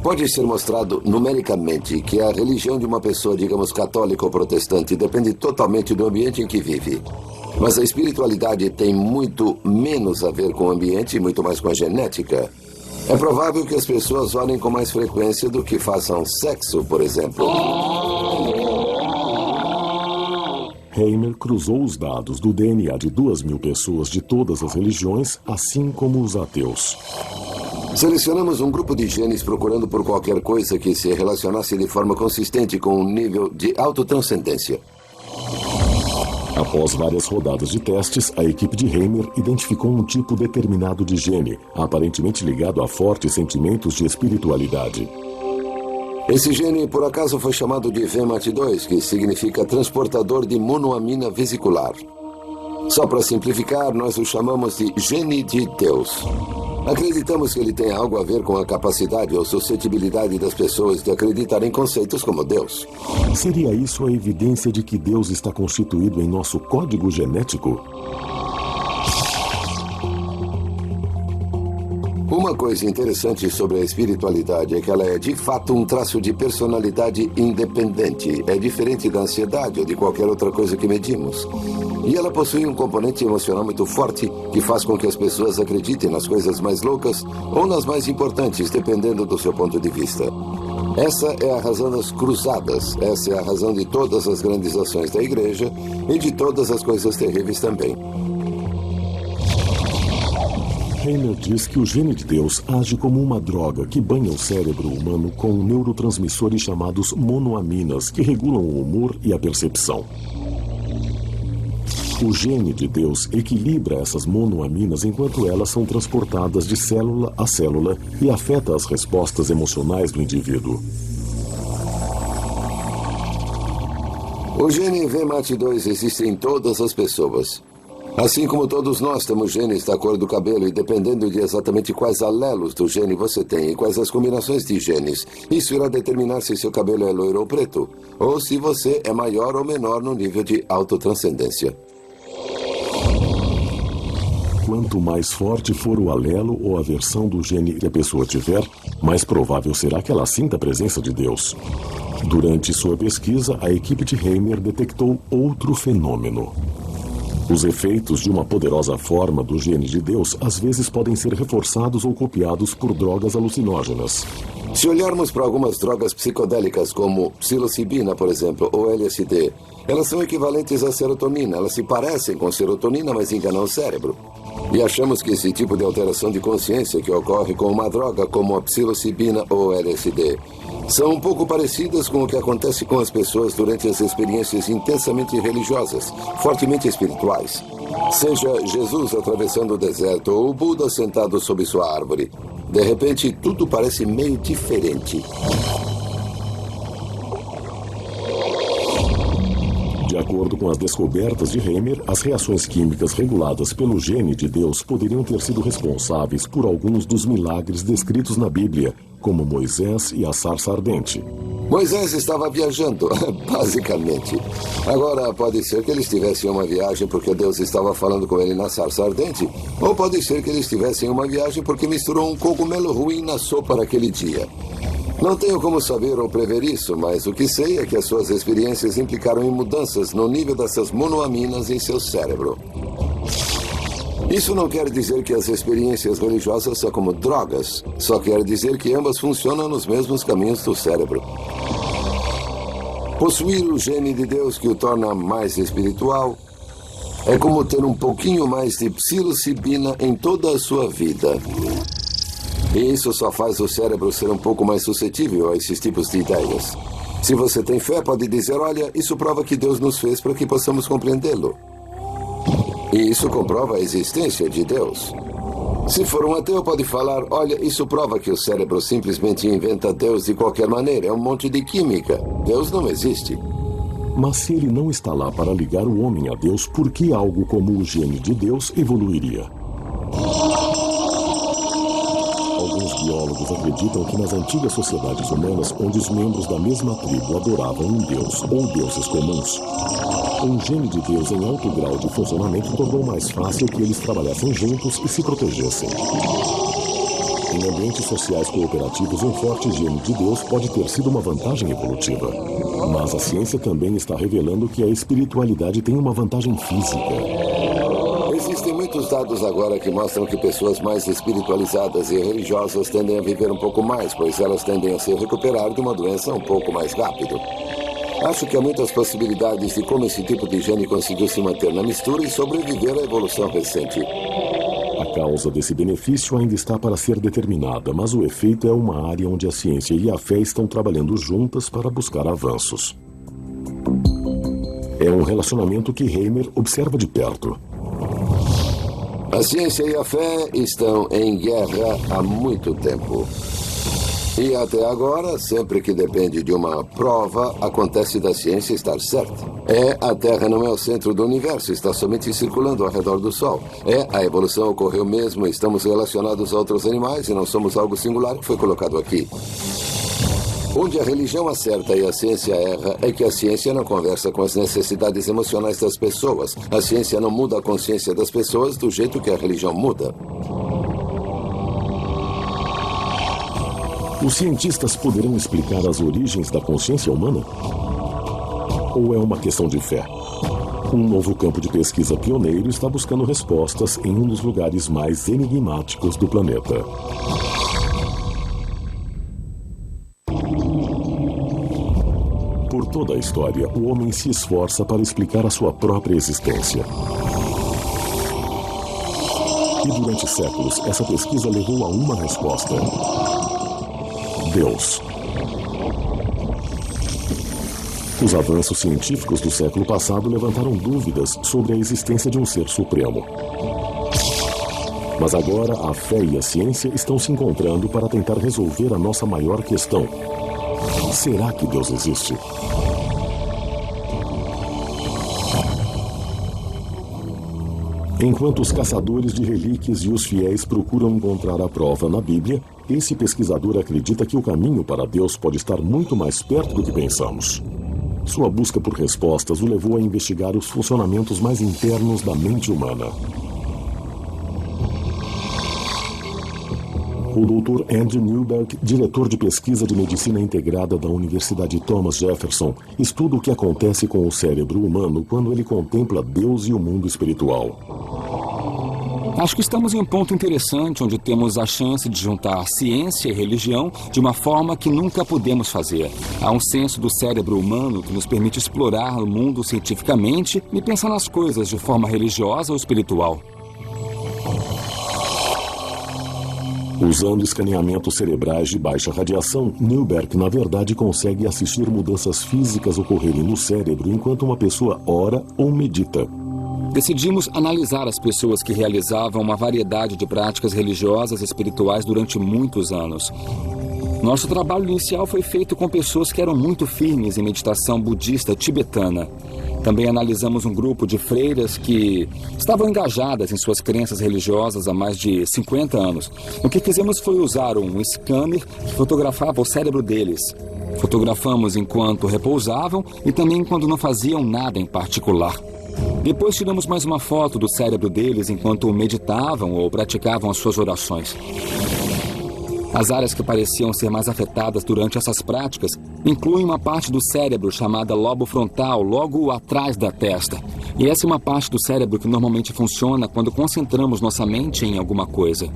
Pode ser mostrado numericamente que a religião de uma pessoa, digamos, católica ou protestante, depende totalmente do ambiente em que vive. Mas a espiritualidade tem muito menos a ver com o ambiente e muito mais com a genética. É provável que as pessoas orem com mais frequência do que façam sexo, por exemplo. Hamer cruzou os dados do DNA de 2.000 pessoas de todas as religiões, assim como os ateus. Selecionamos um grupo de genes procurando por qualquer coisa que se relacionasse de forma consistente com um nível de autotranscendência. Após várias rodadas de testes, a equipe de Hamer identificou um tipo determinado de gene, aparentemente ligado a fortes sentimentos de espiritualidade. Esse gene, por acaso, foi chamado de VMAT2, que significa transportador de monoamina vesicular. Só para simplificar, nós o chamamos de gene de Deus. Acreditamos que ele tem algo a ver com a capacidade ou suscetibilidade das pessoas de acreditar em conceitos como Deus. Seria isso a evidência de que Deus está constituído em nosso código genético? Uma coisa interessante sobre a espiritualidade é que ela é de fato um traço de personalidade independente. É diferente da ansiedade ou de qualquer outra coisa que medimos. E ela possui um componente emocional muito forte que faz com que as pessoas acreditem nas coisas mais loucas ou nas mais importantes, dependendo do seu ponto de vista. Essa é a razão das cruzadas. Essa é a razão de todas as grandes ações da igreja e de todas as coisas terríveis também. Hamer diz que o gene de Deus age como uma droga que banha o cérebro humano com neurotransmissores chamados monoaminas, que regulam o humor e a percepção. O gene de Deus equilibra essas monoaminas enquanto elas são transportadas de célula a célula e afeta as respostas emocionais do indivíduo. O gene VMAT2 existe em todas as pessoas. Assim como todos nós temos genes da cor do cabelo e dependendo de exatamente quais alelos do gene você tem e quais as combinações de genes, isso irá determinar se seu cabelo é loiro ou preto, ou se você é maior ou menor no nível de autotranscendência. Quanto mais forte for o alelo ou a versão do gene que a pessoa tiver, mais provável será que ela sinta a presença de Deus. Durante sua pesquisa, a equipe de Hamer detectou outro fenômeno. Os efeitos de uma poderosa forma do gene de Deus às vezes podem ser reforçados ou copiados por drogas alucinógenas. Se olharmos para algumas drogas psicodélicas como psilocibina, por exemplo, ou LSD, elas são equivalentes à serotonina. Elas se parecem com serotonina, mas enganam o cérebro. E achamos que esse tipo de alteração de consciência que ocorre com uma droga como a psilocibina ou LSD são um pouco parecidas com o que acontece com as pessoas durante as experiências intensamente religiosas, fortemente espirituais. Seja Jesus atravessando o deserto ou o Buda sentado sob sua árvore. De repente, tudo parece meio diferente. De acordo com as descobertas de Hamer, as reações químicas reguladas pelo gene de Deus poderiam ter sido responsáveis por alguns dos milagres descritos na Bíblia, como Moisés e a sarça ardente. Moisés estava viajando, basicamente. Agora, pode ser que ele estivesse em uma viagem porque Deus estava falando com ele na sarça ardente, ou pode ser que ele estivesse em uma viagem porque misturou um cogumelo ruim na sopa naquele dia. Não tenho como saber ou prever isso, mas o que sei é que as suas experiências implicaram em mudanças no nível dessas monoaminas em seu cérebro. Isso não quer dizer que as experiências religiosas são como drogas, só quer dizer que ambas funcionam nos mesmos caminhos do cérebro. Possuir o gene de Deus que o torna mais espiritual é como ter um pouquinho mais de psilocibina em toda a sua vida. E isso só faz o cérebro ser um pouco mais suscetível a esses tipos de ideias. Se você tem fé, pode dizer, olha, isso prova que Deus nos fez para que possamos compreendê-lo. E isso comprova a existência de Deus. Se for um ateu, pode falar, olha, isso prova que o cérebro simplesmente inventa Deus de qualquer maneira. É um monte de química. Deus não existe. Mas se ele não está lá para ligar o homem a Deus, por que algo como o gene de Deus evoluiria? Alguns biólogos acreditam que nas antigas sociedades humanas, onde os membros da mesma tribo adoravam um deus ou deuses comuns, um gene de Deus em alto grau de funcionamento tornou mais fácil que eles trabalhassem juntos e se protegessem. Em ambientes sociais cooperativos, um forte gene de Deus pode ter sido uma vantagem evolutiva. Mas a ciência também está revelando que a espiritualidade tem uma vantagem física. Existem muitos dados agora que mostram que pessoas mais espiritualizadas e religiosas tendem a viver um pouco mais, pois elas tendem a se recuperar de uma doença um pouco mais rápido. Acho que há muitas possibilidades de como esse tipo de gene conseguiu se manter na mistura e sobreviver à evolução recente. A causa desse benefício ainda está para ser determinada, mas o efeito é uma área onde a ciência e a fé estão trabalhando juntas para buscar avanços. É um relacionamento que Hamer observa de perto. A ciência e a fé estão em guerra há muito tempo. E até agora, sempre que depende de uma prova, acontece da ciência estar certa. A Terra não é o centro do universo, está somente circulando ao redor do Sol. A evolução ocorreu mesmo, estamos relacionados a outros animais e não somos algo singular que foi colocado aqui. Onde a religião acerta e a ciência erra é que a ciência não conversa com as necessidades emocionais das pessoas. A ciência não muda a consciência das pessoas do jeito que a religião muda. Os cientistas poderão explicar as origens da consciência humana? Ou é uma questão de fé? Um novo campo de pesquisa pioneiro está buscando respostas em um dos lugares mais enigmáticos do planeta. Por toda a história, o homem se esforça para explicar a sua própria existência. E durante séculos, essa pesquisa levou a uma resposta: Deus. Os avanços científicos do século passado levantaram dúvidas sobre a existência de um ser supremo. Mas agora a fé e a ciência estão se encontrando para tentar resolver a nossa maior questão: será que Deus existe? Enquanto os caçadores de relíquias e os fiéis procuram encontrar a prova na Bíblia, esse pesquisador acredita que o caminho para Deus pode estar muito mais perto do que pensamos. Sua busca por respostas o levou a investigar os funcionamentos mais internos da mente humana. O Dr. Andrew Newberg, diretor de pesquisa de medicina integrada da Universidade Thomas Jefferson, estuda o que acontece com o cérebro humano quando ele contempla Deus e o mundo espiritual. Acho que estamos em um ponto interessante onde temos a chance de juntar ciência e religião de uma forma que nunca pudemos fazer. Há um senso do cérebro humano que nos permite explorar o mundo cientificamente e pensar nas coisas de forma religiosa ou espiritual. Usando escaneamentos cerebrais de baixa radiação, Newberg, na verdade, consegue assistir mudanças físicas ocorrerem no cérebro enquanto uma pessoa ora ou medita. Decidimos analisar as pessoas que realizavam uma variedade de práticas religiosas e espirituais durante muitos anos. Nosso trabalho inicial foi feito com pessoas que eram muito firmes em meditação budista tibetana. Também analisamos um grupo de freiras que estavam engajadas em suas crenças religiosas há mais de 50 anos. O que fizemos foi usar um scanner que fotografava o cérebro deles. Fotografamos enquanto repousavam e também quando não faziam nada em particular. Depois tiramos mais uma foto do cérebro deles enquanto meditavam ou praticavam as suas orações. As áreas que pareciam ser mais afetadas durante essas práticas incluem uma parte do cérebro chamada lobo frontal, logo atrás da testa. E essa é uma parte do cérebro que normalmente funciona quando concentramos nossa mente em alguma coisa.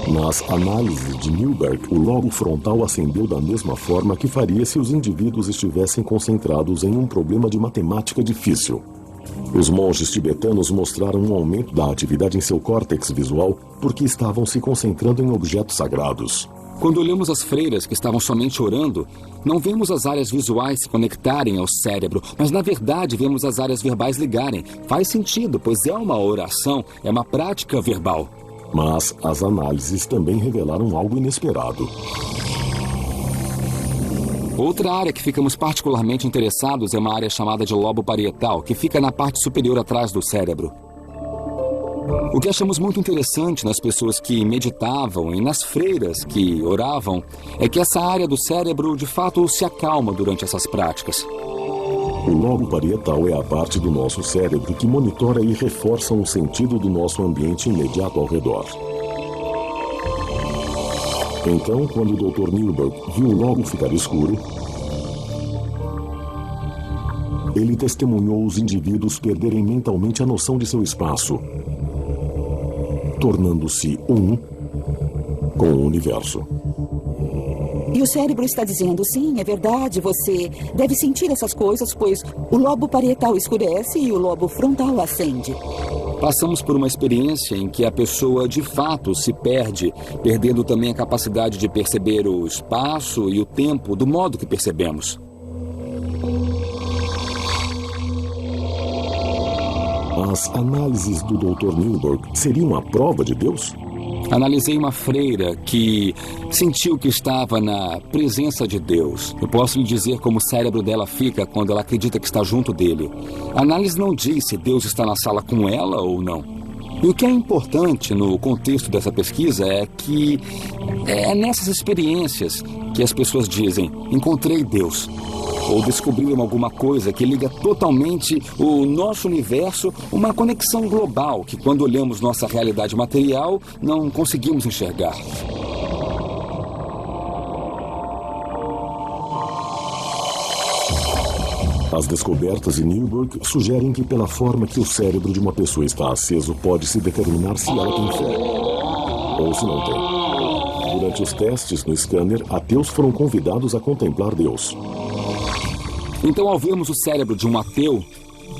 Nas análises de Newberg, o lobo frontal acendeu da mesma forma que faria se os indivíduos estivessem concentrados em um problema de matemática difícil. Os monges tibetanos mostraram um aumento da atividade em seu córtex visual porque estavam se concentrando em objetos sagrados. Quando olhamos as freiras que estavam somente orando, não vemos as áreas visuais se conectarem ao cérebro, mas na verdade vemos as áreas verbais ligarem. Faz sentido, pois é uma oração, é uma prática verbal. Mas as análises também revelaram algo inesperado. Outra área que ficamos particularmente interessados é uma área chamada de lobo parietal, que fica na parte superior atrás do cérebro. O que achamos muito interessante nas pessoas que meditavam e nas freiras que oravam é que essa área do cérebro de fato se acalma durante essas práticas. O lobo parietal é a parte do nosso cérebro que monitora e reforça o sentido do nosso ambiente imediato ao redor. Então, quando o Dr. Newberg viu o lobo ficar escuro, ele testemunhou os indivíduos perderem mentalmente a noção de seu espaço, tornando-se um com o universo. E o cérebro está dizendo, sim, é verdade, você deve sentir essas coisas, pois o lobo parietal escurece e o lobo frontal acende. Passamos por uma experiência em que a pessoa de fato se perde, perdendo também a capacidade de perceber o espaço e o tempo do modo que percebemos. As análises do Dr. Newberg seriam a prova de Deus? Analisei uma freira que sentiu que estava na presença de Deus. Eu posso lhe dizer como o cérebro dela fica quando ela acredita que está junto dele. A análise não diz se Deus está na sala com ela ou não. E o que é importante no contexto dessa pesquisa é que é nessas experiências que as pessoas dizem, encontrei Deus. Ou descobriram alguma coisa que liga totalmente o nosso universo, uma conexão global que, quando olhamos nossa realidade material, não conseguimos enxergar. As descobertas em Newburgh sugerem que pela forma que o cérebro de uma pessoa está aceso pode-se determinar se ela tem fé ou se não tem. Durante os testes no scanner, ateus foram convidados a contemplar Deus. Então, ao vermos o cérebro de um ateu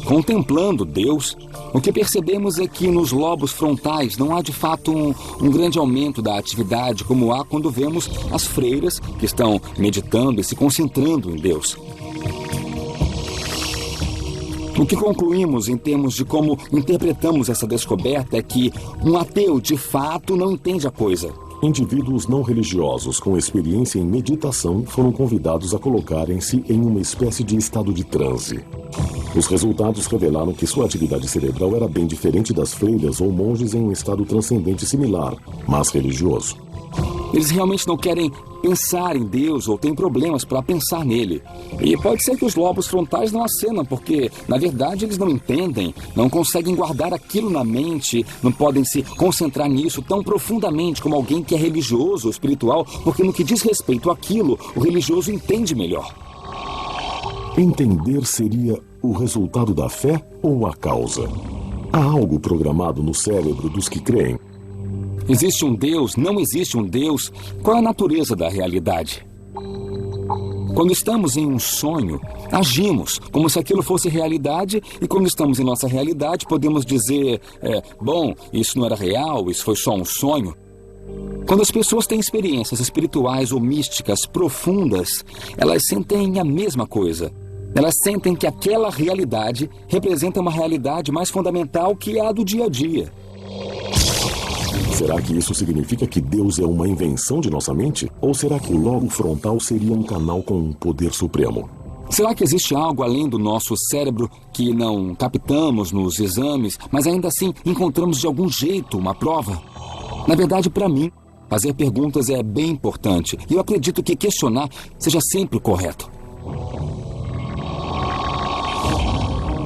contemplando Deus, o que percebemos é que nos lobos frontais não há de fato um grande aumento da atividade como há quando vemos as freiras que estão meditando e se concentrando em Deus. O que concluímos em termos de como interpretamos essa descoberta é que um ateu de fato não entende a coisa. Indivíduos não religiosos com experiência em meditação foram convidados a colocarem-se em uma espécie de estado de transe. Os resultados revelaram que sua atividade cerebral era bem diferente das freiras ou monges em um estado transcendente similar, mas religioso. Eles realmente não querem pensar em Deus ou têm problemas para pensar nele. E pode ser que os lobos frontais não acenam, porque, na verdade, eles não entendem, não conseguem guardar aquilo na mente, não podem se concentrar nisso tão profundamente como alguém que é religioso ou espiritual, porque no que diz respeito àquilo, o religioso entende melhor. Entender seria o resultado da fé ou a causa? Há algo programado no cérebro dos que creem? Existe um Deus? Não existe um Deus? Qual é a natureza da realidade? Quando estamos em um sonho, agimos como se aquilo fosse realidade, e quando estamos em nossa realidade, podemos dizer, bom, isso não era real, isso foi só um sonho. Quando as pessoas têm experiências espirituais ou místicas profundas, elas sentem a mesma coisa. Elas sentem que aquela realidade representa uma realidade mais fundamental que a do dia a dia. Será que isso significa que Deus é uma invenção de nossa mente? Ou será que o lobo frontal seria um canal com um poder supremo? Será que existe algo além do nosso cérebro que não captamos nos exames, mas ainda assim encontramos de algum jeito uma prova? Na verdade, para mim, fazer perguntas é bem importante. E eu acredito que questionar seja sempre o correto.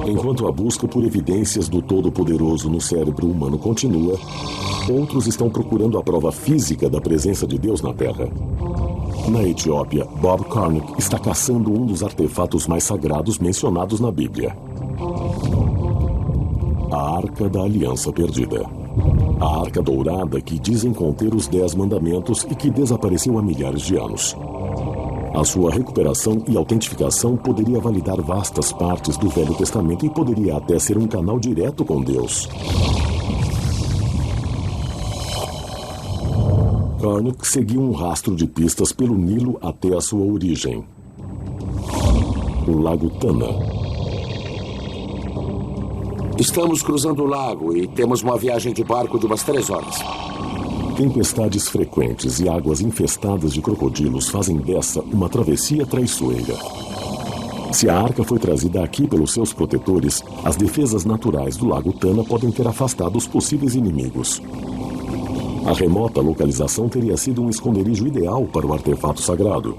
Enquanto a busca por evidências do Todo-Poderoso no cérebro humano continua, outros estão procurando a prova física da presença de Deus na Terra. Na Etiópia, Bob Carnick está caçando um dos artefatos mais sagrados mencionados na Bíblia: a Arca da Aliança Perdida. A Arca Dourada que dizem conter os 10 mandamentos e que desapareceu há milhares de anos. A sua recuperação e autentificação poderia validar vastas partes do Velho Testamento e poderia até ser um canal direto com Deus. Carnick seguiu um rastro de pistas pelo Nilo até a sua origem, o Lago Tana. Estamos cruzando o lago e temos uma viagem de barco de umas 3 horas. Tempestades frequentes e águas infestadas de crocodilos fazem dessa uma travessia traiçoeira. Se a arca foi trazida aqui pelos seus protetores, as defesas naturais do Lago Tana podem ter afastado os possíveis inimigos. A remota localização teria sido um esconderijo ideal para o artefato sagrado.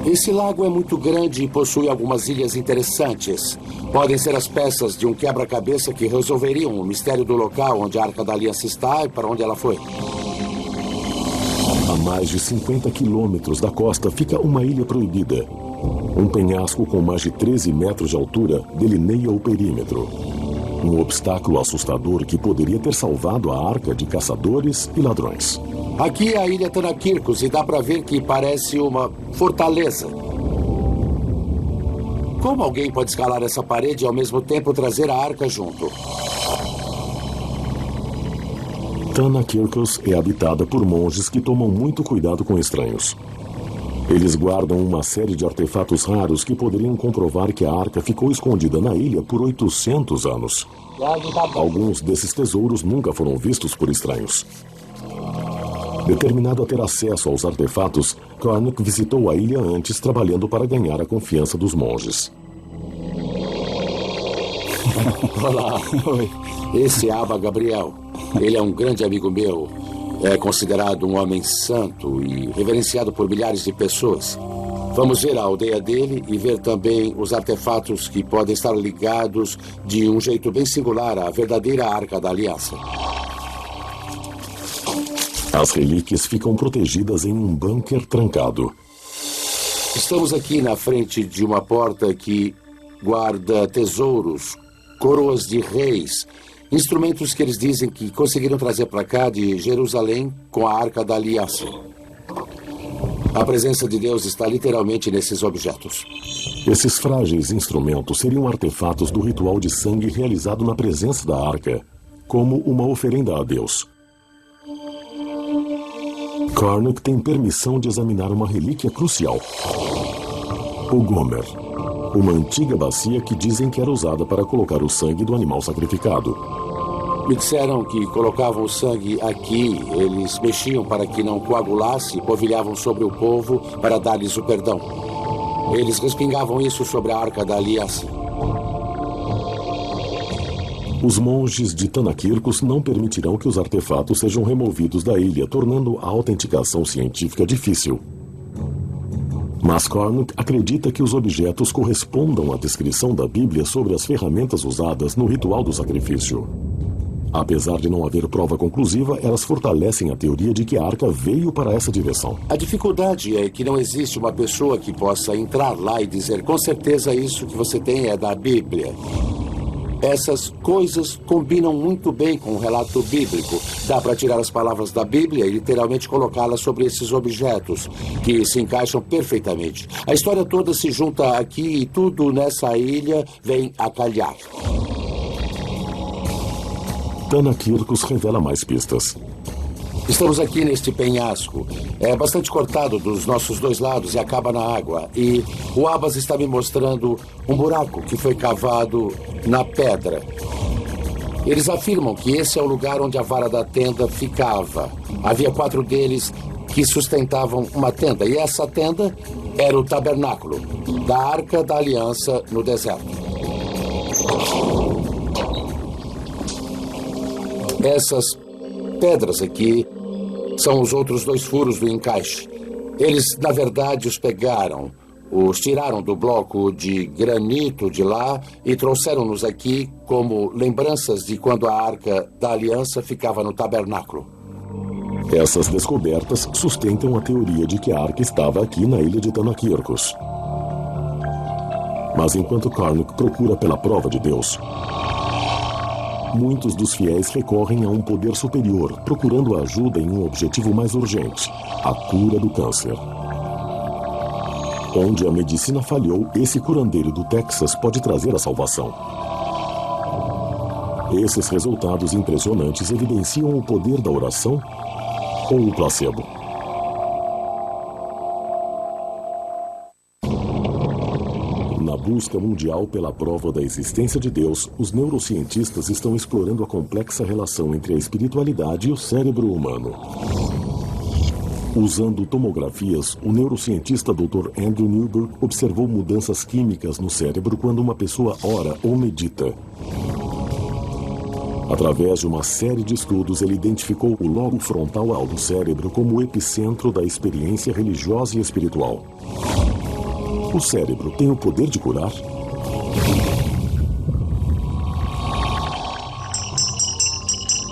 Esse lago é muito grande e possui algumas ilhas interessantes. Podem ser as peças de um quebra-cabeça que resolveriam o mistério do local onde a Arca da Aliança está e para onde ela foi. A mais de 50 quilômetros da costa fica uma ilha proibida. Um penhasco com mais de 13 metros de altura delineia o perímetro. Um obstáculo assustador que poderia ter salvado a arca de caçadores e ladrões. Aqui é a ilha Tanakirkos e dá para ver que parece uma fortaleza. Como alguém pode escalar essa parede e ao mesmo tempo trazer a arca junto? Tanakirkos é habitada por monges que tomam muito cuidado com estranhos. Eles guardam uma série de artefatos raros que poderiam comprovar que a arca ficou escondida na ilha por 800 anos. Alguns desses tesouros nunca foram vistos por estranhos. Determinado a ter acesso aos artefatos, Carnick visitou a ilha antes, trabalhando para ganhar a confiança dos monges. Olá. Oi. Esse é Abba Gabriel. Ele é um grande amigo meu. É considerado um homem santo e reverenciado por milhares de pessoas. Vamos ver a aldeia dele e ver também os artefatos que podem estar ligados de um jeito bem singular à verdadeira Arca da Aliança. As relíquias ficam protegidas em um bunker trancado. Estamos aqui na frente de uma porta que guarda tesouros, coroas de reis, instrumentos que eles dizem que conseguiram trazer para cá de Jerusalém com a Arca da Aliança. A presença de Deus está literalmente nesses objetos. Esses frágeis instrumentos seriam artefatos do ritual de sangue realizado na presença da arca, como uma oferenda a Deus. Karnak tem permissão de examinar uma relíquia crucial. O Gomer, uma antiga bacia que dizem que era usada para colocar o sangue do animal sacrificado. Me disseram que colocavam o sangue aqui, eles mexiam para que não coagulasse, polvilhavam sobre o povo para dar-lhes o perdão. Eles respingavam isso sobre a Arca da Aliança. Os monges de Tanakirkos não permitirão que os artefatos sejam removidos da ilha, tornando a autenticação científica difícil. Mas Karnak acredita que os objetos correspondam à descrição da Bíblia sobre as ferramentas usadas no ritual do sacrifício. Apesar de não haver prova conclusiva, elas fortalecem a teoria de que a arca veio para essa direção. A dificuldade é que não existe uma pessoa que possa entrar lá e dizer com certeza isso que você tem é da Bíblia. Essas coisas combinam muito bem com o relato bíblico. Dá para tirar as palavras da Bíblia e literalmente colocá-las sobre esses objetos, que se encaixam perfeitamente. A história toda se junta aqui e tudo nessa ilha vem a calhar. Tanakirkos revela mais pistas. Estamos aqui neste penhasco. É bastante cortado dos nossos dois lados e acaba na água. E o Abbas está me mostrando um buraco que foi cavado na pedra. Eles afirmam que esse é o lugar onde a vara da tenda ficava. Havia 4 deles que sustentavam uma tenda. E essa tenda era o tabernáculo da Arca da Aliança no deserto. Essas pedras aqui são os outros 2 furos do encaixe. Eles, na verdade, os pegaram, os tiraram do bloco de granito de lá e trouxeram-nos aqui como lembranças de quando a Arca da Aliança ficava no tabernáculo. Essas descobertas sustentam a teoria de que a arca estava aqui na ilha de Tanakirkos. Mas enquanto Karnak procura pela prova de Deus, muitos dos fiéis recorrem a um poder superior, procurando ajuda em um objetivo mais urgente, a cura do câncer. Onde a medicina falhou, esse curandeiro do Texas pode trazer a salvação. Esses resultados impressionantes evidenciam o poder da oração ou o placebo. Na busca mundial pela prova da existência de Deus, os neurocientistas estão explorando a complexa relação entre a espiritualidade e o cérebro humano. Usando tomografias, o neurocientista Dr. Andrew Newberg observou mudanças químicas no cérebro quando uma pessoa ora ou medita. Através de uma série de estudos, ele identificou o lobo frontal do cérebro como o epicentro da experiência religiosa e espiritual. O cérebro tem o poder de curar?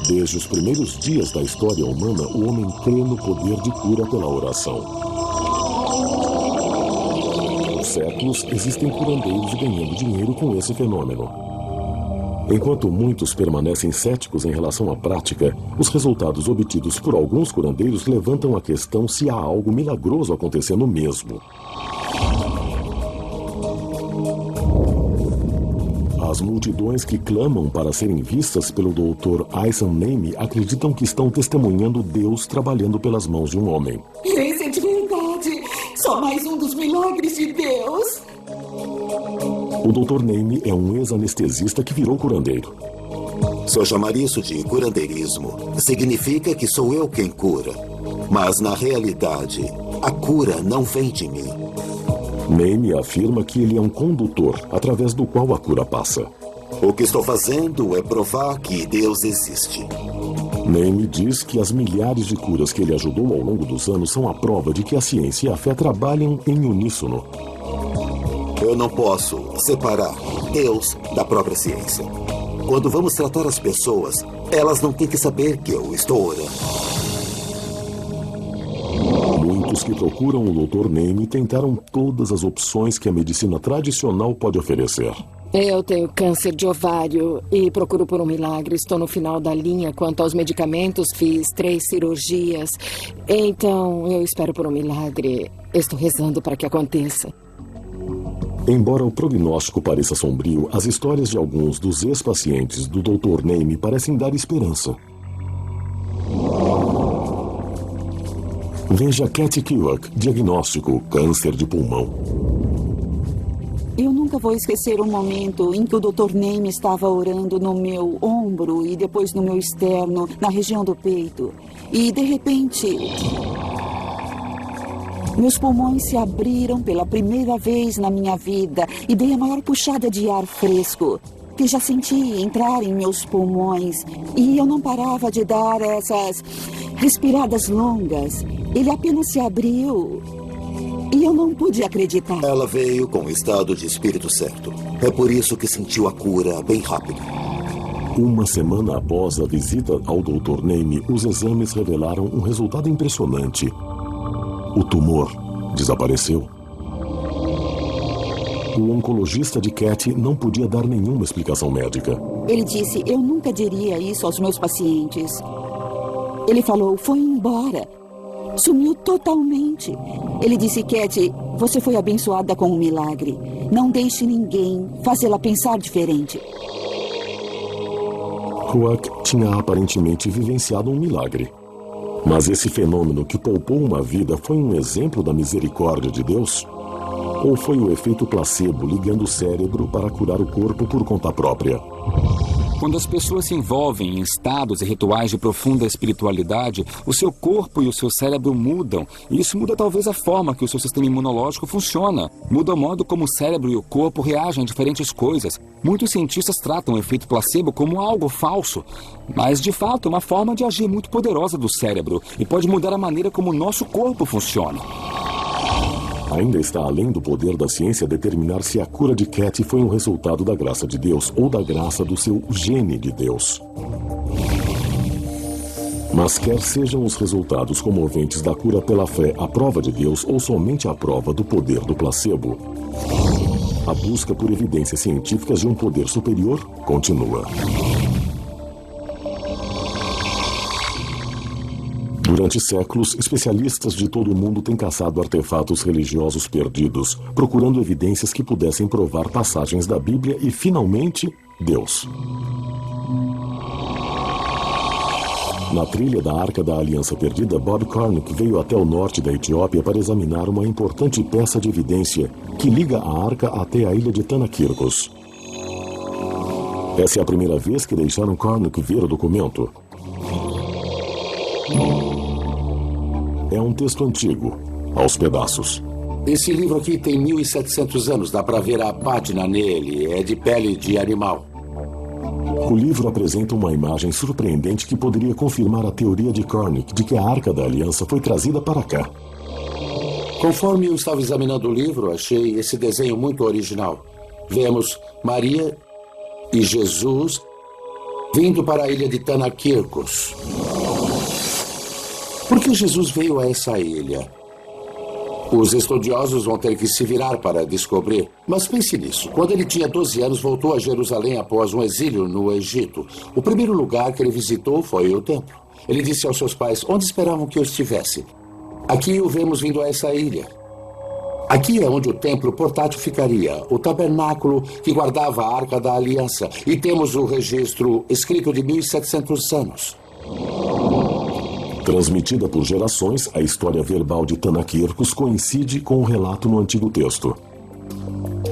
Desde os primeiros dias da história humana, o homem crê no poder de cura pela oração. Há séculos, existem curandeiros ganhando dinheiro com esse fenômeno. Enquanto muitos permanecem céticos em relação à prática, os resultados obtidos por alguns curandeiros levantam a questão se há algo milagroso acontecendo mesmo. As multidões que clamam para serem vistas pelo Dr. Aysan Naimi acreditam que estão testemunhando Deus trabalhando pelas mãos de um homem. Esse é de verdade. Só mais um dos milagres de Deus. O Dr. Naimi é um ex-anestesista que virou curandeiro. Se eu chamar isso de curandeirismo, significa que sou eu quem cura. Mas, na realidade, a cura não vem de mim. Naimi afirma que ele é um condutor através do qual a cura passa. O que estou fazendo é provar que Deus existe. Naimi diz que as milhares de curas que ele ajudou ao longo dos anos são a prova de que a ciência e a fé trabalham em uníssono. Eu não posso separar Deus da própria ciência. Quando vamos tratar as pessoas, elas não têm que saber que eu estou orando. Muitos que procuram o Dr. Name tentaram todas as opções que a medicina tradicional pode oferecer. Eu tenho câncer de ovário e procuro por um milagre. Estou no final da linha quanto aos medicamentos. Fiz 3 cirurgias. Então, eu espero por um milagre. Estou rezando para que aconteça. Embora o prognóstico pareça sombrio, as histórias de alguns dos ex-pacientes do Dr. Name parecem dar esperança. Veja Kathy Kerouac, diagnóstico, câncer de pulmão. Eu nunca vou esquecer o momento em que o Dr. Name estava orando no meu ombro e depois no meu externo, na região do peito. E, de repente, meus pulmões se abriram pela primeira vez na minha vida e dei a maior puxada de ar fresco que já senti entrar em meus pulmões. E eu não parava de dar essas respiradas longas. Ele apenas se abriu e eu não pude acreditar. Ela veio com o estado de espírito certo. É por isso que sentiu a cura bem rápido. Uma semana após a visita ao Dr. Name, os exames revelaram um resultado impressionante. O tumor desapareceu. O oncologista de Kathy não podia dar nenhuma explicação médica. Ele disse, eu nunca diria isso aos meus pacientes. Ele falou, foi embora. Sumiu totalmente. Ele disse, Kathy, você foi abençoada com um milagre. Não deixe ninguém fazê-la pensar diferente. Kerouac tinha aparentemente vivenciado um milagre. Mas esse fenômeno que poupou uma vida foi um exemplo da misericórdia de Deus? Ou foi o efeito placebo ligando o cérebro para curar o corpo por conta própria? Quando as pessoas se envolvem em estados e rituais de profunda espiritualidade, o seu corpo e o seu cérebro mudam. E isso muda talvez a forma que o seu sistema imunológico funciona. Muda o modo como o cérebro e o corpo reagem a diferentes coisas. Muitos cientistas tratam o efeito placebo como algo falso. Mas, de fato, é uma forma de agir muito poderosa do cérebro e pode mudar a maneira como o nosso corpo funciona. Ainda está além do poder da ciência determinar se a cura de Kathy foi um resultado da graça de Deus ou da graça do seu gene de Deus. Mas quer sejam os resultados comoventes da cura pela fé a prova de Deus ou somente a prova do poder do placebo, a busca por evidências científicas de um poder superior continua. Durante séculos, especialistas de todo o mundo têm caçado artefatos religiosos perdidos, procurando evidências que pudessem provar passagens da Bíblia e, finalmente, Deus. Na trilha da Arca da Aliança Perdida, Bob Cornuck veio até o norte da Etiópia para examinar uma importante peça de evidência que liga a arca até a ilha de Tanakirkos. Essa é a primeira vez que deixaram Cornuck ver o documento. É um texto antigo, aos pedaços. Esse livro aqui tem 1.700 anos, dá para ver a pátina nele, é de pele de animal. O livro apresenta uma imagem surpreendente que poderia confirmar a teoria de Cornuck de que a Arca da Aliança foi trazida para cá. Conforme eu estava examinando o livro, achei esse desenho muito original. Vemos Maria e Jesus vindo para a ilha de Tanakirkos. Por que Jesus veio a essa ilha? Os estudiosos vão ter que se virar para descobrir. Mas pense nisso. Quando ele tinha 12 anos, voltou a Jerusalém após um exílio no Egito. O primeiro lugar que ele visitou foi o templo. Ele disse aos seus pais, onde esperavam que eu estivesse? Aqui o vemos vindo a essa ilha. Aqui é onde o templo portátil ficaria, o tabernáculo que guardava a Arca da Aliança. E temos o registro escrito de 1.700 anos. Transmitida por gerações, a história verbal de Tanakirkos coincide com o relato no Antigo Texto.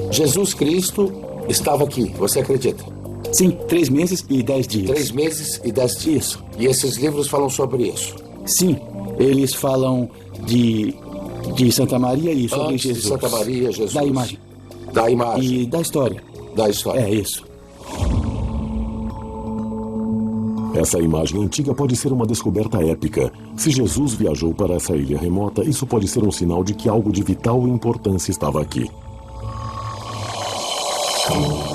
Jesus Cristo estava aqui, você acredita? Sim, 3 meses e 10 dias. 3 meses e 10 dias. Isso. E esses livros falam sobre isso? Sim, eles falam de Santa Maria e sobre Jesus. De Santa Maria, Jesus. Da imagem. Da imagem. E da história. Da história. É isso. Essa imagem antiga pode ser uma descoberta épica. Se Jesus viajou para essa ilha remota, isso pode ser um sinal de que algo de vital importância estava aqui.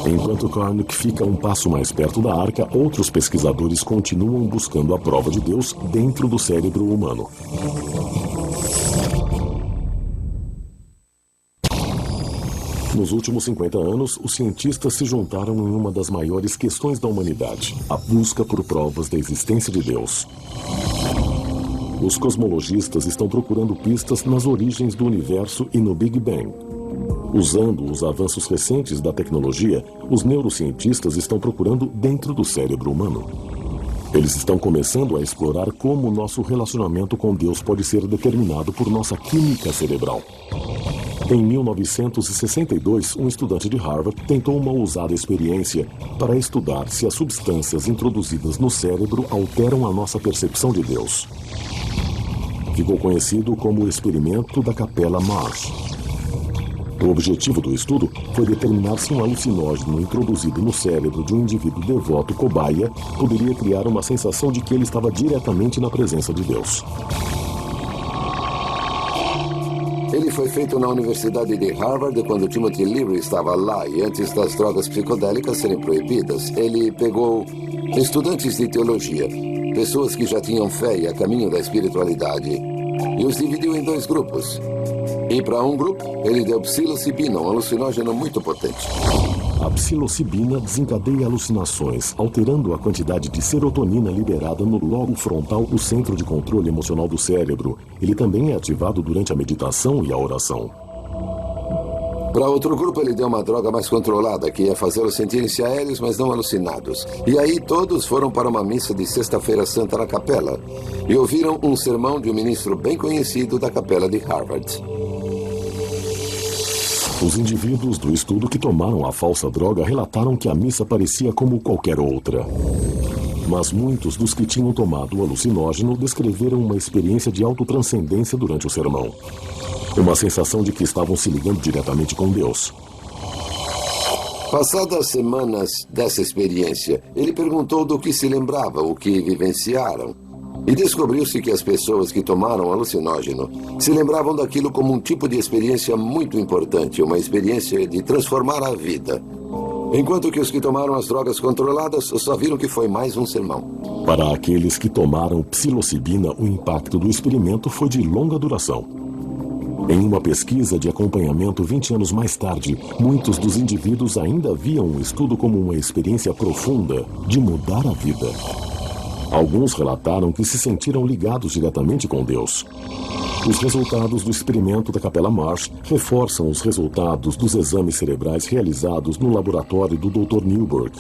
Enquanto Cornuck fica um passo mais perto da arca, outros pesquisadores continuam buscando a prova de Deus dentro do cérebro humano. Nos últimos 50 anos, os cientistas se juntaram em uma das maiores questões da humanidade, a busca por provas da existência de Deus. Os cosmologistas estão procurando pistas nas origens do universo e no Big Bang. Usando os avanços recentes da tecnologia, os neurocientistas estão procurando dentro do cérebro humano. Eles estão começando a explorar como nosso relacionamento com Deus pode ser determinado por nossa química cerebral. Em 1962, um estudante de Harvard tentou uma ousada experiência para estudar se as substâncias introduzidas no cérebro alteram a nossa percepção de Deus. Ficou conhecido como o experimento da Capela Marsh. O objetivo do estudo foi determinar se um alucinógeno introduzido no cérebro de um indivíduo devoto cobaia poderia criar uma sensação de que ele estava diretamente na presença de Deus. Ele foi feito na Universidade de Harvard quando Timothy Leary estava lá e antes das drogas psicodélicas serem proibidas. Ele pegou estudantes de teologia, pessoas que já tinham fé e a caminho da espiritualidade, e os dividiu em 2 grupos. E para um grupo, ele deu psilocibina, um alucinógeno muito potente. A psilocibina desencadeia alucinações, alterando a quantidade de serotonina liberada no lobo frontal, o centro de controle emocional do cérebro. Ele também é ativado durante a meditação e a oração. Para outro grupo, ele deu uma droga mais controlada, que ia fazê-los sentirem-se aéreos, mas não alucinados. E aí todos foram para uma missa de Sexta-feira Santa na capela e ouviram um sermão de um ministro bem conhecido da capela de Harvard. Os indivíduos do estudo que tomaram a falsa droga relataram que a missa parecia como qualquer outra. Mas muitos dos que tinham tomado o alucinógeno descreveram uma experiência de autotranscendência durante o sermão. Uma sensação de que estavam se ligando diretamente com Deus. Passadas semanas dessa experiência, ele perguntou do que se lembrava, o que vivenciaram. E descobriu-se que as pessoas que tomaram alucinógeno se lembravam daquilo como um tipo de experiência muito importante, uma experiência de transformar a vida. Enquanto que os que tomaram as drogas controladas só viram que foi mais um sermão. Para aqueles que tomaram psilocibina, o impacto do experimento foi de longa duração. Em uma pesquisa de acompanhamento 20 anos mais tarde, muitos dos indivíduos ainda viam o estudo como uma experiência profunda de mudar a vida. Alguns relataram que se sentiram ligados diretamente com Deus. Os resultados do experimento da Capela Marsh reforçam os resultados dos exames cerebrais realizados no laboratório do Dr. Newberg.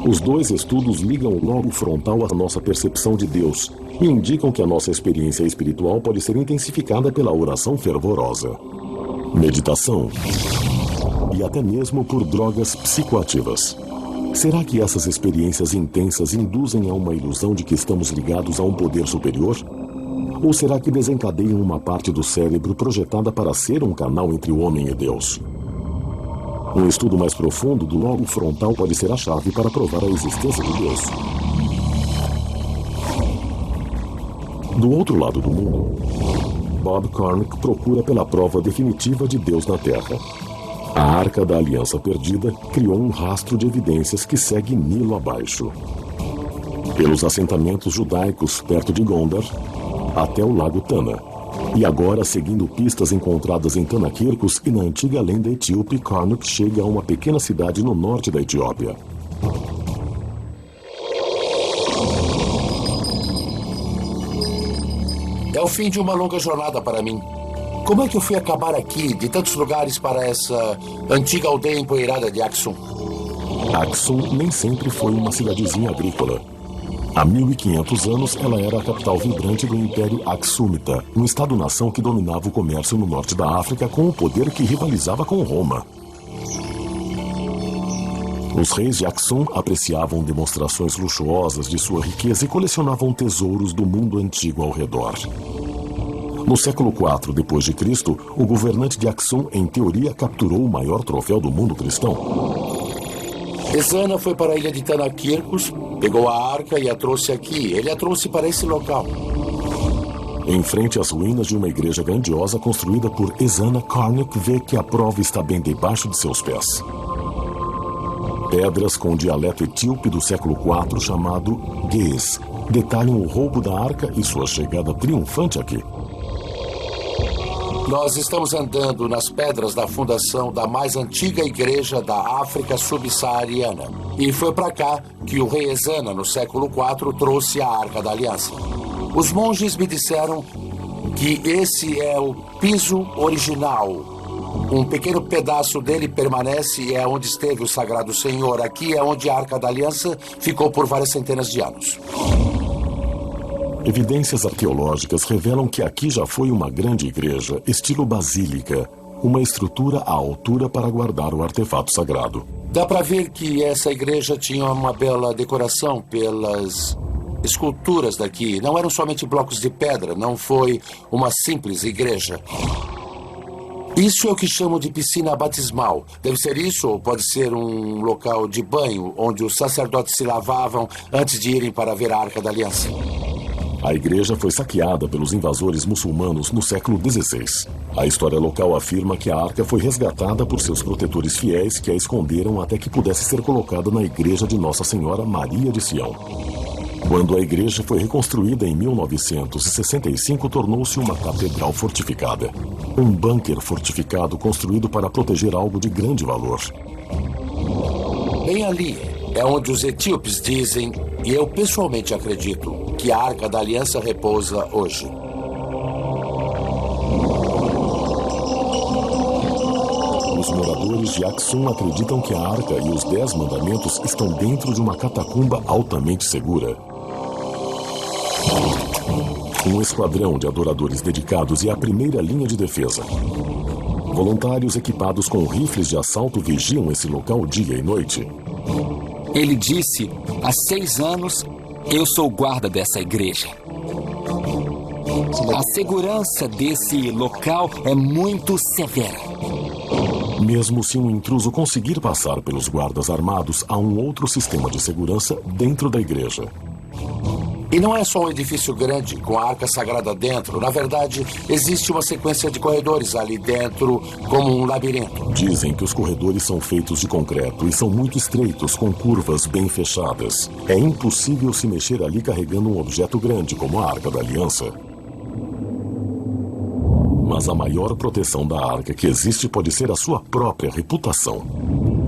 Os 2 estudos ligam o lobo frontal à nossa percepção de Deus e indicam que a nossa experiência espiritual pode ser intensificada pela oração fervorosa, meditação e até mesmo por drogas psicoativas. Será que essas experiências intensas induzem a uma ilusão de que estamos ligados a um poder superior? Ou será que desencadeiam uma parte do cérebro projetada para ser um canal entre o homem e Deus? Um estudo mais profundo do lobo frontal pode ser a chave para provar a existência de Deus. Do outro lado do mundo, Bob Cornuck procura pela prova definitiva de Deus na Terra. A Arca da Aliança Perdida criou um rastro de evidências que segue Nilo abaixo. Pelos assentamentos judaicos perto de Gondar, até o Lago Tana. E agora, seguindo pistas encontradas em Tanakirkos e na antiga lenda etíope, Cornuck chega a uma pequena cidade no norte da Etiópia. É o fim de uma longa jornada para mim. Como é que eu fui acabar aqui, de tantos lugares, para essa antiga aldeia empoeirada de Aksum? Aksum nem sempre foi uma cidadezinha agrícola. Há 1500 anos, ela era a capital vibrante do Império Aksumita, um estado-nação que dominava o comércio no norte da África com um poder que rivalizava com Roma. Os reis de Aksum apreciavam demonstrações luxuosas de sua riqueza e colecionavam tesouros do mundo antigo ao redor. No século IV d.C., o governante de Aksum, em teoria, capturou o maior troféu do mundo cristão. Ezana foi para a ilha de Tanakirkos, pegou a arca e a trouxe aqui. Ele a trouxe para esse local. Em frente às ruínas de uma igreja grandiosa construída por Ezana, Cornuck vê que a prova está bem debaixo de seus pés. Pedras com o dialeto etíope do século IV chamado Ge'ez detalham o roubo da arca e sua chegada triunfante aqui. Nós estamos andando nas pedras da fundação da mais antiga igreja da África subsaariana. E foi para cá que o rei Ezana, no século IV, trouxe a Arca da Aliança. Os monges me disseram que esse é o piso original. Um pequeno pedaço dele permanece e é onde esteve o Sagrado Senhor. Aqui é onde a Arca da Aliança ficou por várias centenas de anos. Evidências arqueológicas revelam que aqui já foi uma grande igreja, estilo basílica, uma estrutura à altura para guardar o artefato sagrado. Dá para ver que essa igreja tinha uma bela decoração pelas esculturas daqui. Não eram somente blocos de pedra, não foi uma simples igreja. Isso é o que chamam de piscina batismal. Deve ser isso ou pode ser um local de banho onde os sacerdotes se lavavam antes de irem para ver a Arca da Aliança. A igreja foi saqueada pelos invasores muçulmanos no século XVI. A história local afirma que a arca foi resgatada por seus protetores fiéis que a esconderam até que pudesse ser colocada na igreja de Nossa Senhora Maria de Sião. Quando a igreja foi reconstruída em 1965, tornou-se uma catedral fortificada. Um bunker fortificado construído para proteger algo de grande valor. Bem ali é onde os etíopes dizem, e eu pessoalmente acredito, que a Arca da Aliança repousa hoje. Os moradores de Aksum acreditam que a Arca e os 10 mandamentos estão dentro de uma catacumba altamente segura. Um esquadrão de adoradores dedicados e a primeira linha de defesa. Voluntários equipados com rifles de assalto vigiam esse local dia e noite. Ele disse, há 6 anos, eu sou guarda dessa igreja. A segurança desse local é muito severa. Mesmo se um intruso conseguir passar pelos guardas armados, há um outro sistema de segurança dentro da igreja. E não é só um edifício grande, com a arca sagrada dentro. Na verdade, existe uma sequência de corredores ali dentro, como um labirinto. Dizem que os corredores são feitos de concreto e são muito estreitos, com curvas bem fechadas. É impossível se mexer ali carregando um objeto grande, como a Arca da Aliança. Mas a maior proteção da arca que existe pode ser a sua própria reputação.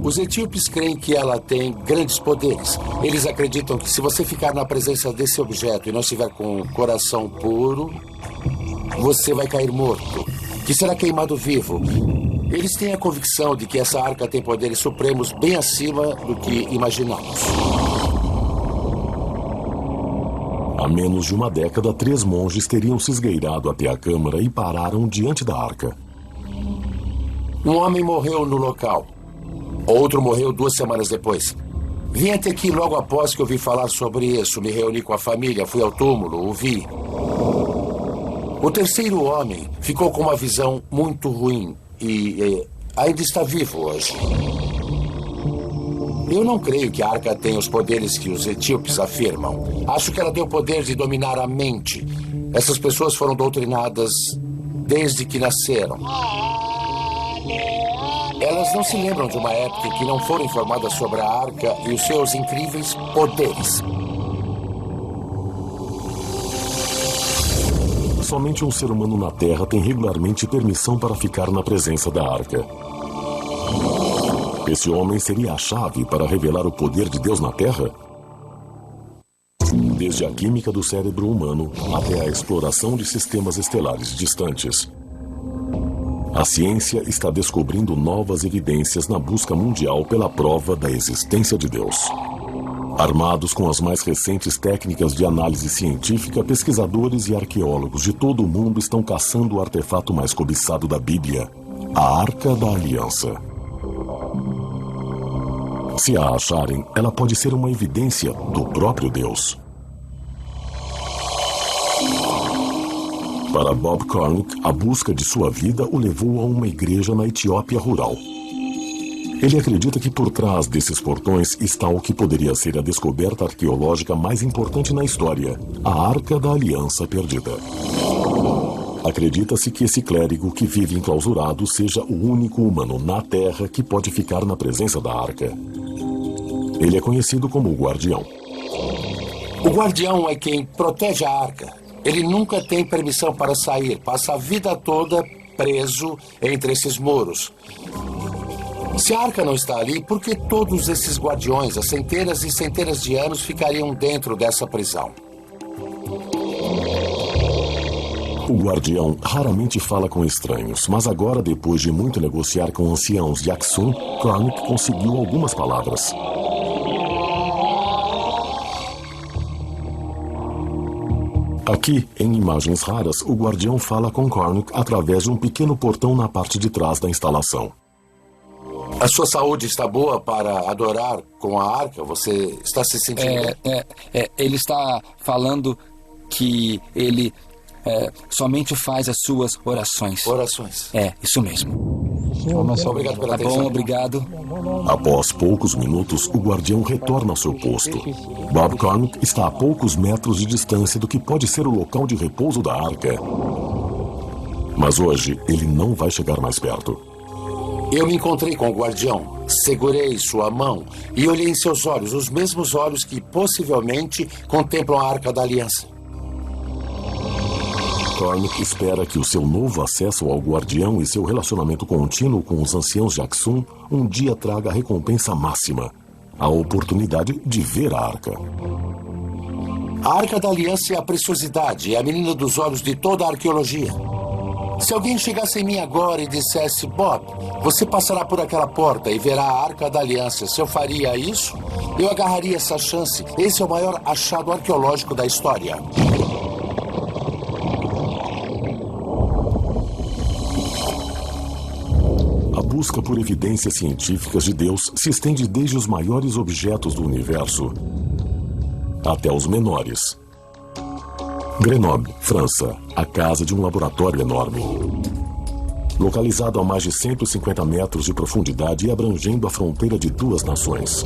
Os etíopes creem que ela tem grandes poderes. Eles acreditam que se você ficar na presença desse objeto e não estiver com o coração puro, você vai cair morto, que será queimado vivo. Eles têm a convicção de que essa arca tem poderes supremos bem acima do que imaginamos. Há menos de uma década, 3 monges teriam se esgueirado até a câmara e pararam diante da arca. Um homem morreu no local. Outro morreu 2 semanas depois. Vim até aqui logo após que ouvi falar sobre isso. Me reuni com a família, fui ao túmulo, o vi. O terceiro homem ficou com uma visão muito ruim e ainda está vivo hoje. Eu não creio que a arca tenha os poderes que os etíopes afirmam. Acho que ela tem o poder de dominar a mente. Essas pessoas foram doutrinadas desde que nasceram. Elas não se lembram de uma época em que não foram informadas sobre a arca e os seus incríveis poderes. Somente um ser humano na Terra tem regularmente permissão para ficar na presença da arca. Esse homem seria a chave para revelar o poder de Deus na Terra? Desde a química do cérebro humano até a exploração de sistemas estelares distantes, a ciência está descobrindo novas evidências na busca mundial pela prova da existência de Deus. Armados com as mais recentes técnicas de análise científica, pesquisadores e arqueólogos de todo o mundo estão caçando o artefato mais cobiçado da Bíblia, a Arca da Aliança. Se a acharem, ela pode ser uma evidência do próprio Deus. Para Bob Cornick, a busca de sua vida o levou a uma igreja na Etiópia rural. Ele acredita que por trás desses portões está o que poderia ser a descoberta arqueológica mais importante na história, a Arca da Aliança Perdida. Acredita-se que esse clérigo que vive enclausurado seja o único humano na Terra que pode ficar na presença da arca. Ele é conhecido como o Guardião. O Guardião é quem protege a arca. Ele nunca tem permissão para sair. Passa a vida toda preso entre esses muros. Se a arca não está ali, por que todos esses guardiões, há centenas e centenas de anos, ficariam dentro dessa prisão? O guardião raramente fala com estranhos, mas agora, depois de muito negociar com anciãos de Axum, Karnak conseguiu algumas palavras. Aqui, em imagens raras, o guardião fala com Karnak através de um pequeno portão na parte de trás da instalação. A sua saúde está boa para adorar com a arca? Você está se sentindo bem? Ele está falando que ele somente faz as suas orações. Orações. Isso mesmo. Obrigado pela atenção. Tá bom, obrigado. Após poucos minutos, o guardião retorna ao seu posto. Bob Karnak está a poucos metros de distância do que pode ser o local de repouso da arca. Mas hoje, ele não vai chegar mais perto. Eu me encontrei com o guardião, segurei sua mão e olhei em seus olhos, os mesmos olhos que possivelmente contemplam a Arca da Aliança. Karnak espera que o seu novo acesso ao guardião e seu relacionamento contínuo com os anciãos de Axum um dia traga a recompensa máxima, a oportunidade de ver a arca. A Arca da Aliança é a preciosidade, é a menina dos olhos de toda a arqueologia. Se alguém chegasse em mim agora e dissesse, Bob, você passará por aquela porta e verá a Arca da Aliança, se eu faria isso, eu agarraria essa chance. Esse é o maior achado arqueológico da história. A busca por evidências científicas de Deus se estende desde os maiores objetos do universo até os menores. Grenoble, França, a casa de um laboratório enorme. Localizado a mais de 150 metros de profundidade e abrangendo a fronteira de duas nações.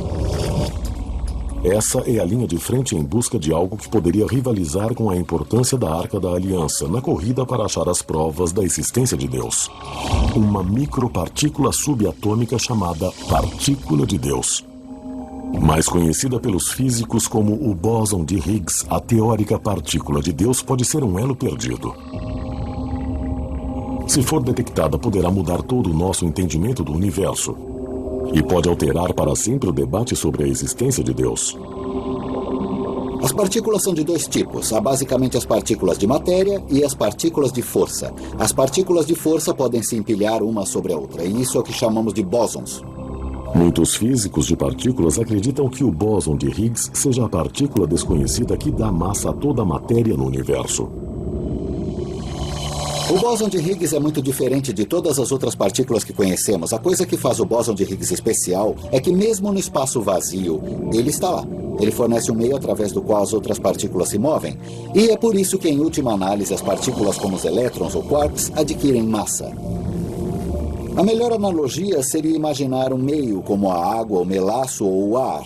Essa é a linha de frente em busca de algo que poderia rivalizar com a importância da Arca da Aliança na corrida para achar as provas da existência de Deus. Uma micropartícula subatômica chamada partícula de Deus. Mais conhecida pelos físicos como o bóson de Higgs, a teórica partícula de Deus pode ser um elo perdido. Se for detectada, poderá mudar todo o nosso entendimento do universo e pode alterar para sempre o debate sobre a existência de Deus. As partículas são de dois tipos. Há basicamente as partículas de matéria e as partículas de força. As partículas de força podem se empilhar uma sobre a outra, e isso é o que chamamos de bósons. Muitos físicos de partículas acreditam que o bóson de Higgs seja a partícula desconhecida que dá massa a toda a matéria no universo. O bóson de Higgs é muito diferente de todas as outras partículas que conhecemos. A coisa que faz o bóson de Higgs especial é que mesmo no espaço vazio, ele está lá. Ele fornece um meio através do qual as outras partículas se movem. E é por isso que, em última análise, as partículas como os elétrons ou quarks adquirem massa. A melhor analogia seria imaginar um meio como a água, o melaço ou o ar.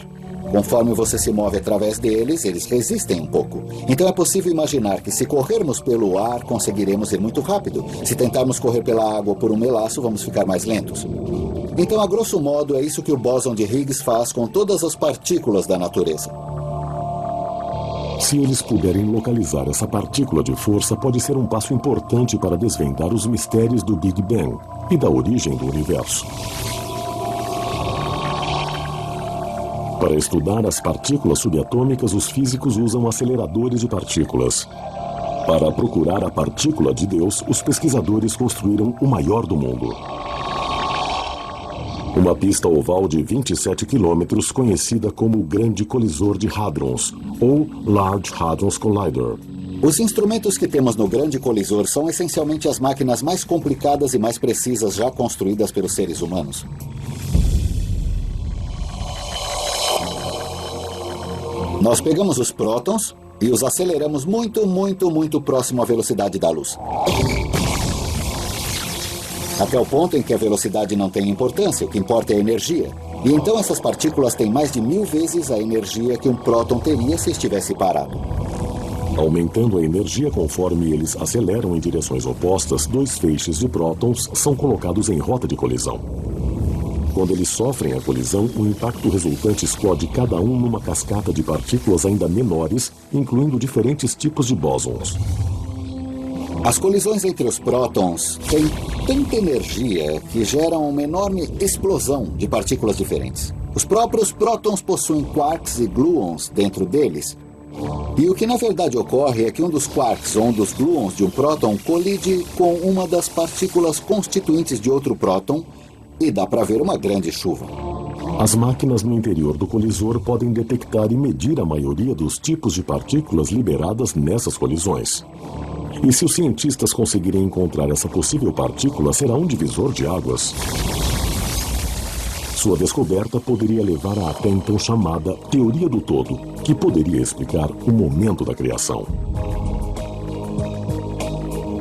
Conforme você se move através deles, eles resistem um pouco. Então é possível imaginar que se corrermos pelo ar, conseguiremos ir muito rápido. Se tentarmos correr pela água ou por um melaço, vamos ficar mais lentos. Então, a grosso modo, é isso que o bóson de Higgs faz com todas as partículas da natureza. Se eles puderem localizar essa partícula de força, pode ser um passo importante para desvendar os mistérios do Big Bang e da origem do universo. Para estudar as partículas subatômicas, os físicos usam aceleradores de partículas. Para procurar a partícula de Deus, os pesquisadores construíram o maior do mundo. Uma pista oval de 27 quilômetros, conhecida como o Grande Colisor de Hadrons, ou Large Hadrons Collider. Os instrumentos que temos no Grande Colisor são essencialmente as máquinas mais complicadas e mais precisas já construídas pelos seres humanos. Nós pegamos os prótons e os aceleramos muito próximo à velocidade da luz. Até o ponto em que a velocidade não tem importância, o que importa é a energia. E então essas partículas têm mais de 1000 vezes a energia que um próton teria se estivesse parado. Aumentando a energia conforme eles aceleram em direções opostas, dois feixes de prótons são colocados em rota de colisão. Quando eles sofrem a colisão, o impacto resultante explode cada um numa cascata de partículas ainda menores, incluindo diferentes tipos de bósons. As colisões entre os prótons têm tanta energia que geram uma enorme explosão de partículas diferentes. Os próprios prótons possuem quarks e gluons dentro deles. E o que na verdade ocorre é que um dos quarks ou um dos gluons de um próton colide com uma das partículas constituintes de outro próton e dá para ver uma grande chuva. As máquinas no interior do colisor podem detectar e medir a maioria dos tipos de partículas liberadas nessas colisões. E se os cientistas conseguirem encontrar essa possível partícula, será um divisor de águas. Sua descoberta poderia levar à até então chamada teoria do todo, que poderia explicar o momento da criação.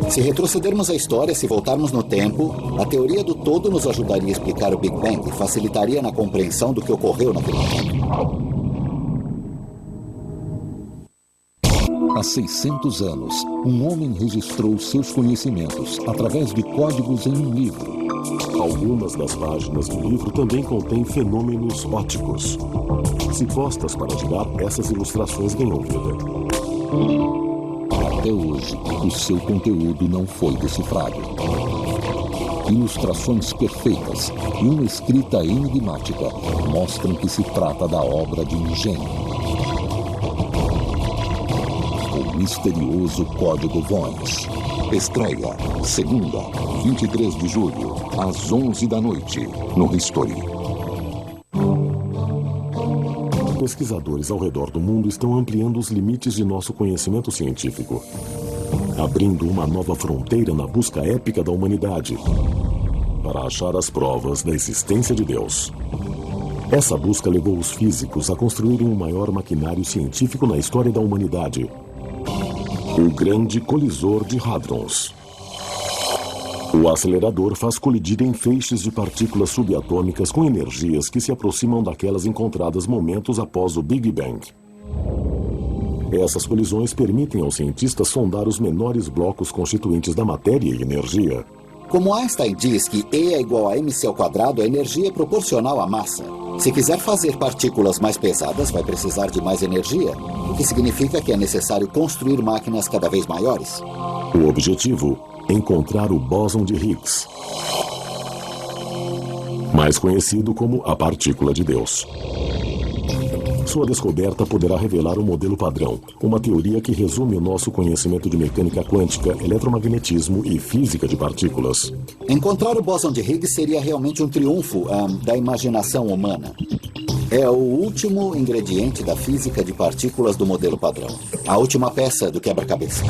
Se retrocedermos a história, se voltarmos no tempo, a teoria do todo nos ajudaria a explicar o Big Bang e facilitaria na compreensão do que ocorreu naquele momento. Há 600 anos, um homem registrou seus conhecimentos através de códigos em um livro. Algumas das páginas do livro também contêm fenômenos ópticos. Se postas para girar, essas ilustrações ganham vida. Até hoje, o seu conteúdo não foi decifrado. Ilustrações perfeitas e uma escrita enigmática mostram que se trata da obra de um gênio. O misterioso Código Voice. Estreia, segunda, 23 de julho, às 11 da noite, no History. Pesquisadores ao redor do mundo estão ampliando os limites de nosso conhecimento científico, abrindo uma nova fronteira na busca épica da humanidade para achar as provas da existência de Deus. Essa busca levou os físicos a construírem o maior maquinário científico na história da humanidade, o Grande Colisor de Hadrons. O acelerador faz colidir em feixes de partículas subatômicas com energias que se aproximam daquelas encontradas momentos após o Big Bang. Essas colisões permitem aos cientistas sondar os menores blocos constituintes da matéria e energia. Como Einstein diz que E é igual a mc ao quadrado, a energia é proporcional à massa. Se quiser fazer partículas mais pesadas, vai precisar de mais energia, o que significa que é necessário construir máquinas cada vez maiores. O objetivo: encontrar o bóson de Higgs, mais conhecido como a partícula de Deus. Sua descoberta poderá revelar um modelo padrão, uma teoria que resume o nosso conhecimento de mecânica quântica, eletromagnetismo e física de partículas. Encontrar o bóson de Higgs seria realmente um triunfo da imaginação humana. É o último ingrediente da física de partículas do modelo padrão. A última peça do quebra-cabeça.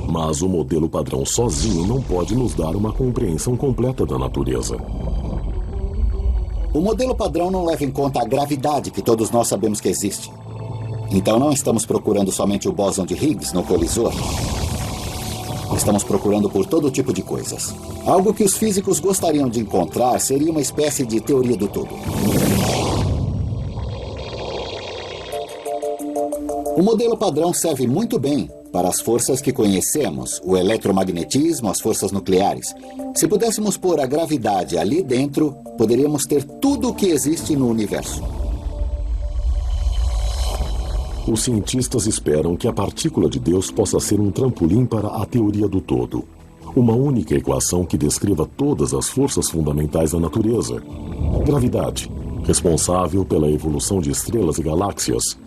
Mas o modelo padrão sozinho não pode nos dar uma compreensão completa da natureza. O modelo padrão não leva em conta a gravidade que todos nós sabemos que existe. Então não estamos procurando somente o bóson de Higgs no colisor. Estamos procurando por todo tipo de coisas. Algo que os físicos gostariam de encontrar seria uma espécie de teoria do todo. O modelo padrão serve muito bem para as forças que conhecemos, o eletromagnetismo, as forças nucleares. Se pudéssemos pôr a gravidade ali dentro, poderíamos ter tudo o que existe no universo. Os cientistas esperam que a partícula de Deus possa ser um trampolim para a teoria do todo. Uma única equação que descreva todas as forças fundamentais da natureza. Gravidade, responsável pela evolução de estrelas e galáxias.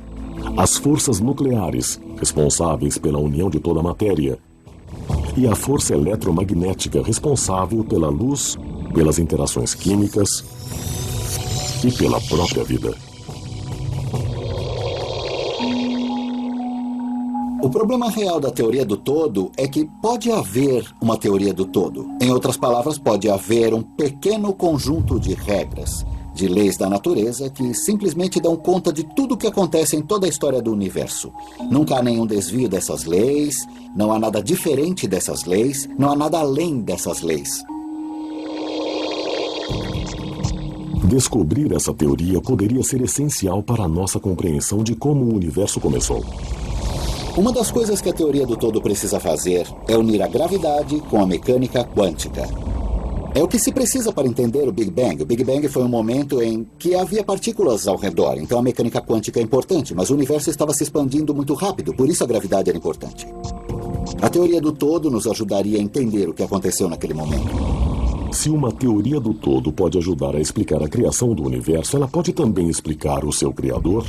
As forças nucleares, responsáveis pela união de toda a matéria. E a força eletromagnética, responsável pela luz, pelas interações químicas e pela própria vida. O problema real da teoria do todo é que pode haver uma teoria do todo. Em outras palavras, pode haver um pequeno conjunto de regras, de leis da natureza que simplesmente dão conta de tudo o que acontece em toda a história do universo. Nunca há nenhum desvio dessas leis, não há nada diferente dessas leis, não há nada além dessas leis. Descobrir essa teoria poderia ser essencial para a nossa compreensão de como o universo começou. Uma das coisas que a teoria do todo precisa fazer é unir a gravidade com a mecânica quântica. É o que se precisa para entender o Big Bang. O Big Bang foi um momento em que havia partículas ao redor, então a mecânica quântica é importante, mas o universo estava se expandindo muito rápido, por isso a gravidade era importante. A teoria do todo nos ajudaria a entender o que aconteceu naquele momento. Se uma teoria do todo pode ajudar a explicar a criação do universo, ela pode também explicar o seu criador?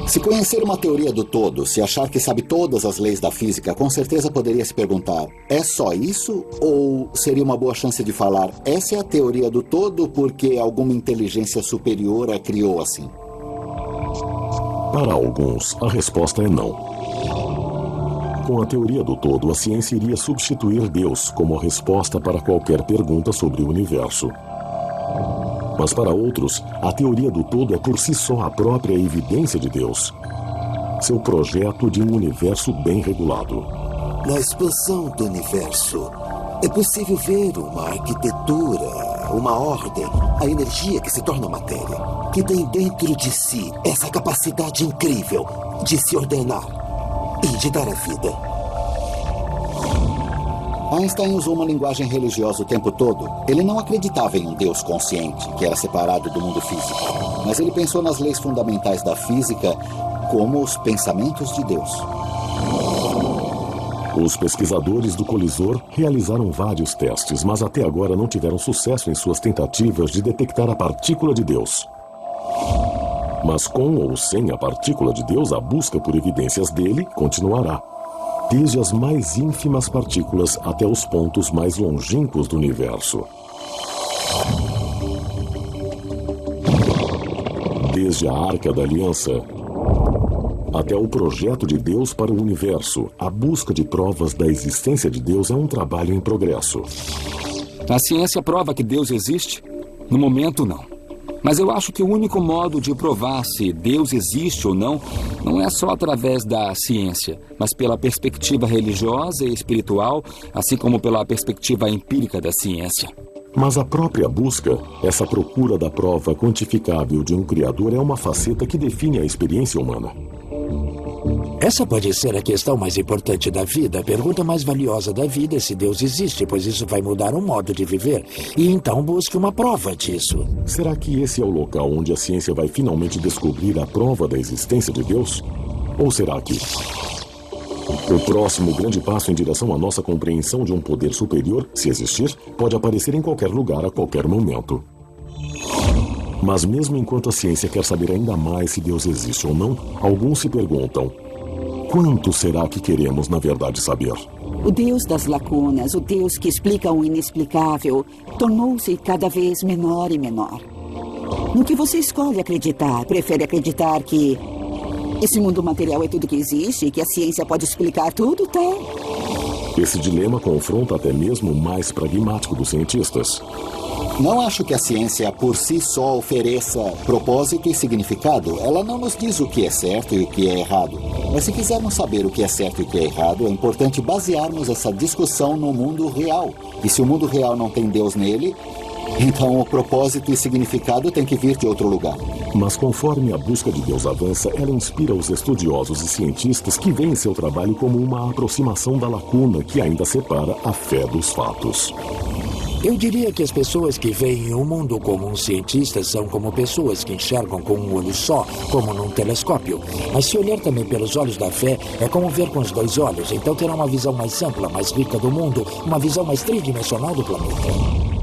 Se conhecer uma teoria do todo, se achar que sabe todas as leis da física, com certeza poderia se perguntar, é só isso? Ou seria uma boa chance de falar, essa é a teoria do todo porque alguma inteligência superior a criou assim? Para alguns, a resposta é não. Com a teoria do todo, a ciência iria substituir Deus como resposta para qualquer pergunta sobre o universo. Mas para outros, a teoria do todo é por si só a própria evidência de Deus. Seu projeto de um universo bem regulado. Na expansão do universo, é possível ver uma arquitetura, uma ordem, a energia que se torna matéria, que tem dentro de si essa capacidade incrível de se ordenar e de dar a vida. Einstein usou uma linguagem religiosa o tempo todo. Ele não acreditava em um Deus consciente, que era separado do mundo físico. Mas ele pensou nas leis fundamentais da física como os pensamentos de Deus. Os pesquisadores do colisor realizaram vários testes, mas até agora não tiveram sucesso em suas tentativas de detectar a partícula de Deus. Mas com ou sem a partícula de Deus, a busca por evidências dele continuará. Desde as mais ínfimas partículas até os pontos mais longínquos do universo. Desde a Arca da Aliança até o projeto de Deus para o universo, a busca de provas da existência de Deus é um trabalho em progresso. A ciência prova que Deus existe? No momento, não. Mas eu acho que o único modo de provar se Deus existe ou não é só através da ciência, mas pela perspectiva religiosa e espiritual, assim como pela perspectiva empírica da ciência. Mas a própria busca, essa procura da prova quantificável de um Criador, é uma faceta que define a experiência humana. Essa pode ser a questão mais importante da vida. A pergunta mais valiosa da vida é se Deus existe, pois isso vai mudar o modo de viver. E então busque uma prova disso. Será que esse é o local onde a ciência vai finalmente descobrir a prova da existência de Deus? Ou será que o próximo grande passo em direção à nossa compreensão de um poder superior, se existir, pode aparecer em qualquer lugar a qualquer momento? Mas mesmo enquanto a ciência quer saber ainda mais se Deus existe ou não, alguns se perguntam: quanto será que queremos, na verdade, saber? O Deus das lacunas, o Deus que explica o inexplicável, tornou-se cada vez menor e menor. No que você escolhe acreditar? Prefere acreditar que esse mundo material é tudo que existe e que a ciência pode explicar tudo, tá? Esse dilema confronta até mesmo o mais pragmático dos cientistas. Não acho que a ciência por si só ofereça propósito e significado. Ela não nos diz o que é certo e o que é errado. Mas se quisermos saber o que é certo e o que é errado, é importante basearmos essa discussão no mundo real. E se o mundo real não tem Deus nele, então o propósito e significado tem que vir de outro lugar. Mas conforme a busca de Deus avança, ela inspira os estudiosos e cientistas que veem seu trabalho como uma aproximação da lacuna que ainda separa a fé dos fatos. Eu diria que as pessoas que veem o mundo como um cientista são como pessoas que enxergam com um olho só, como num telescópio. Mas se olhar também pelos olhos da fé, é como ver com os dois olhos. Então terá uma visão mais ampla, mais rica do mundo, uma visão mais tridimensional do planeta.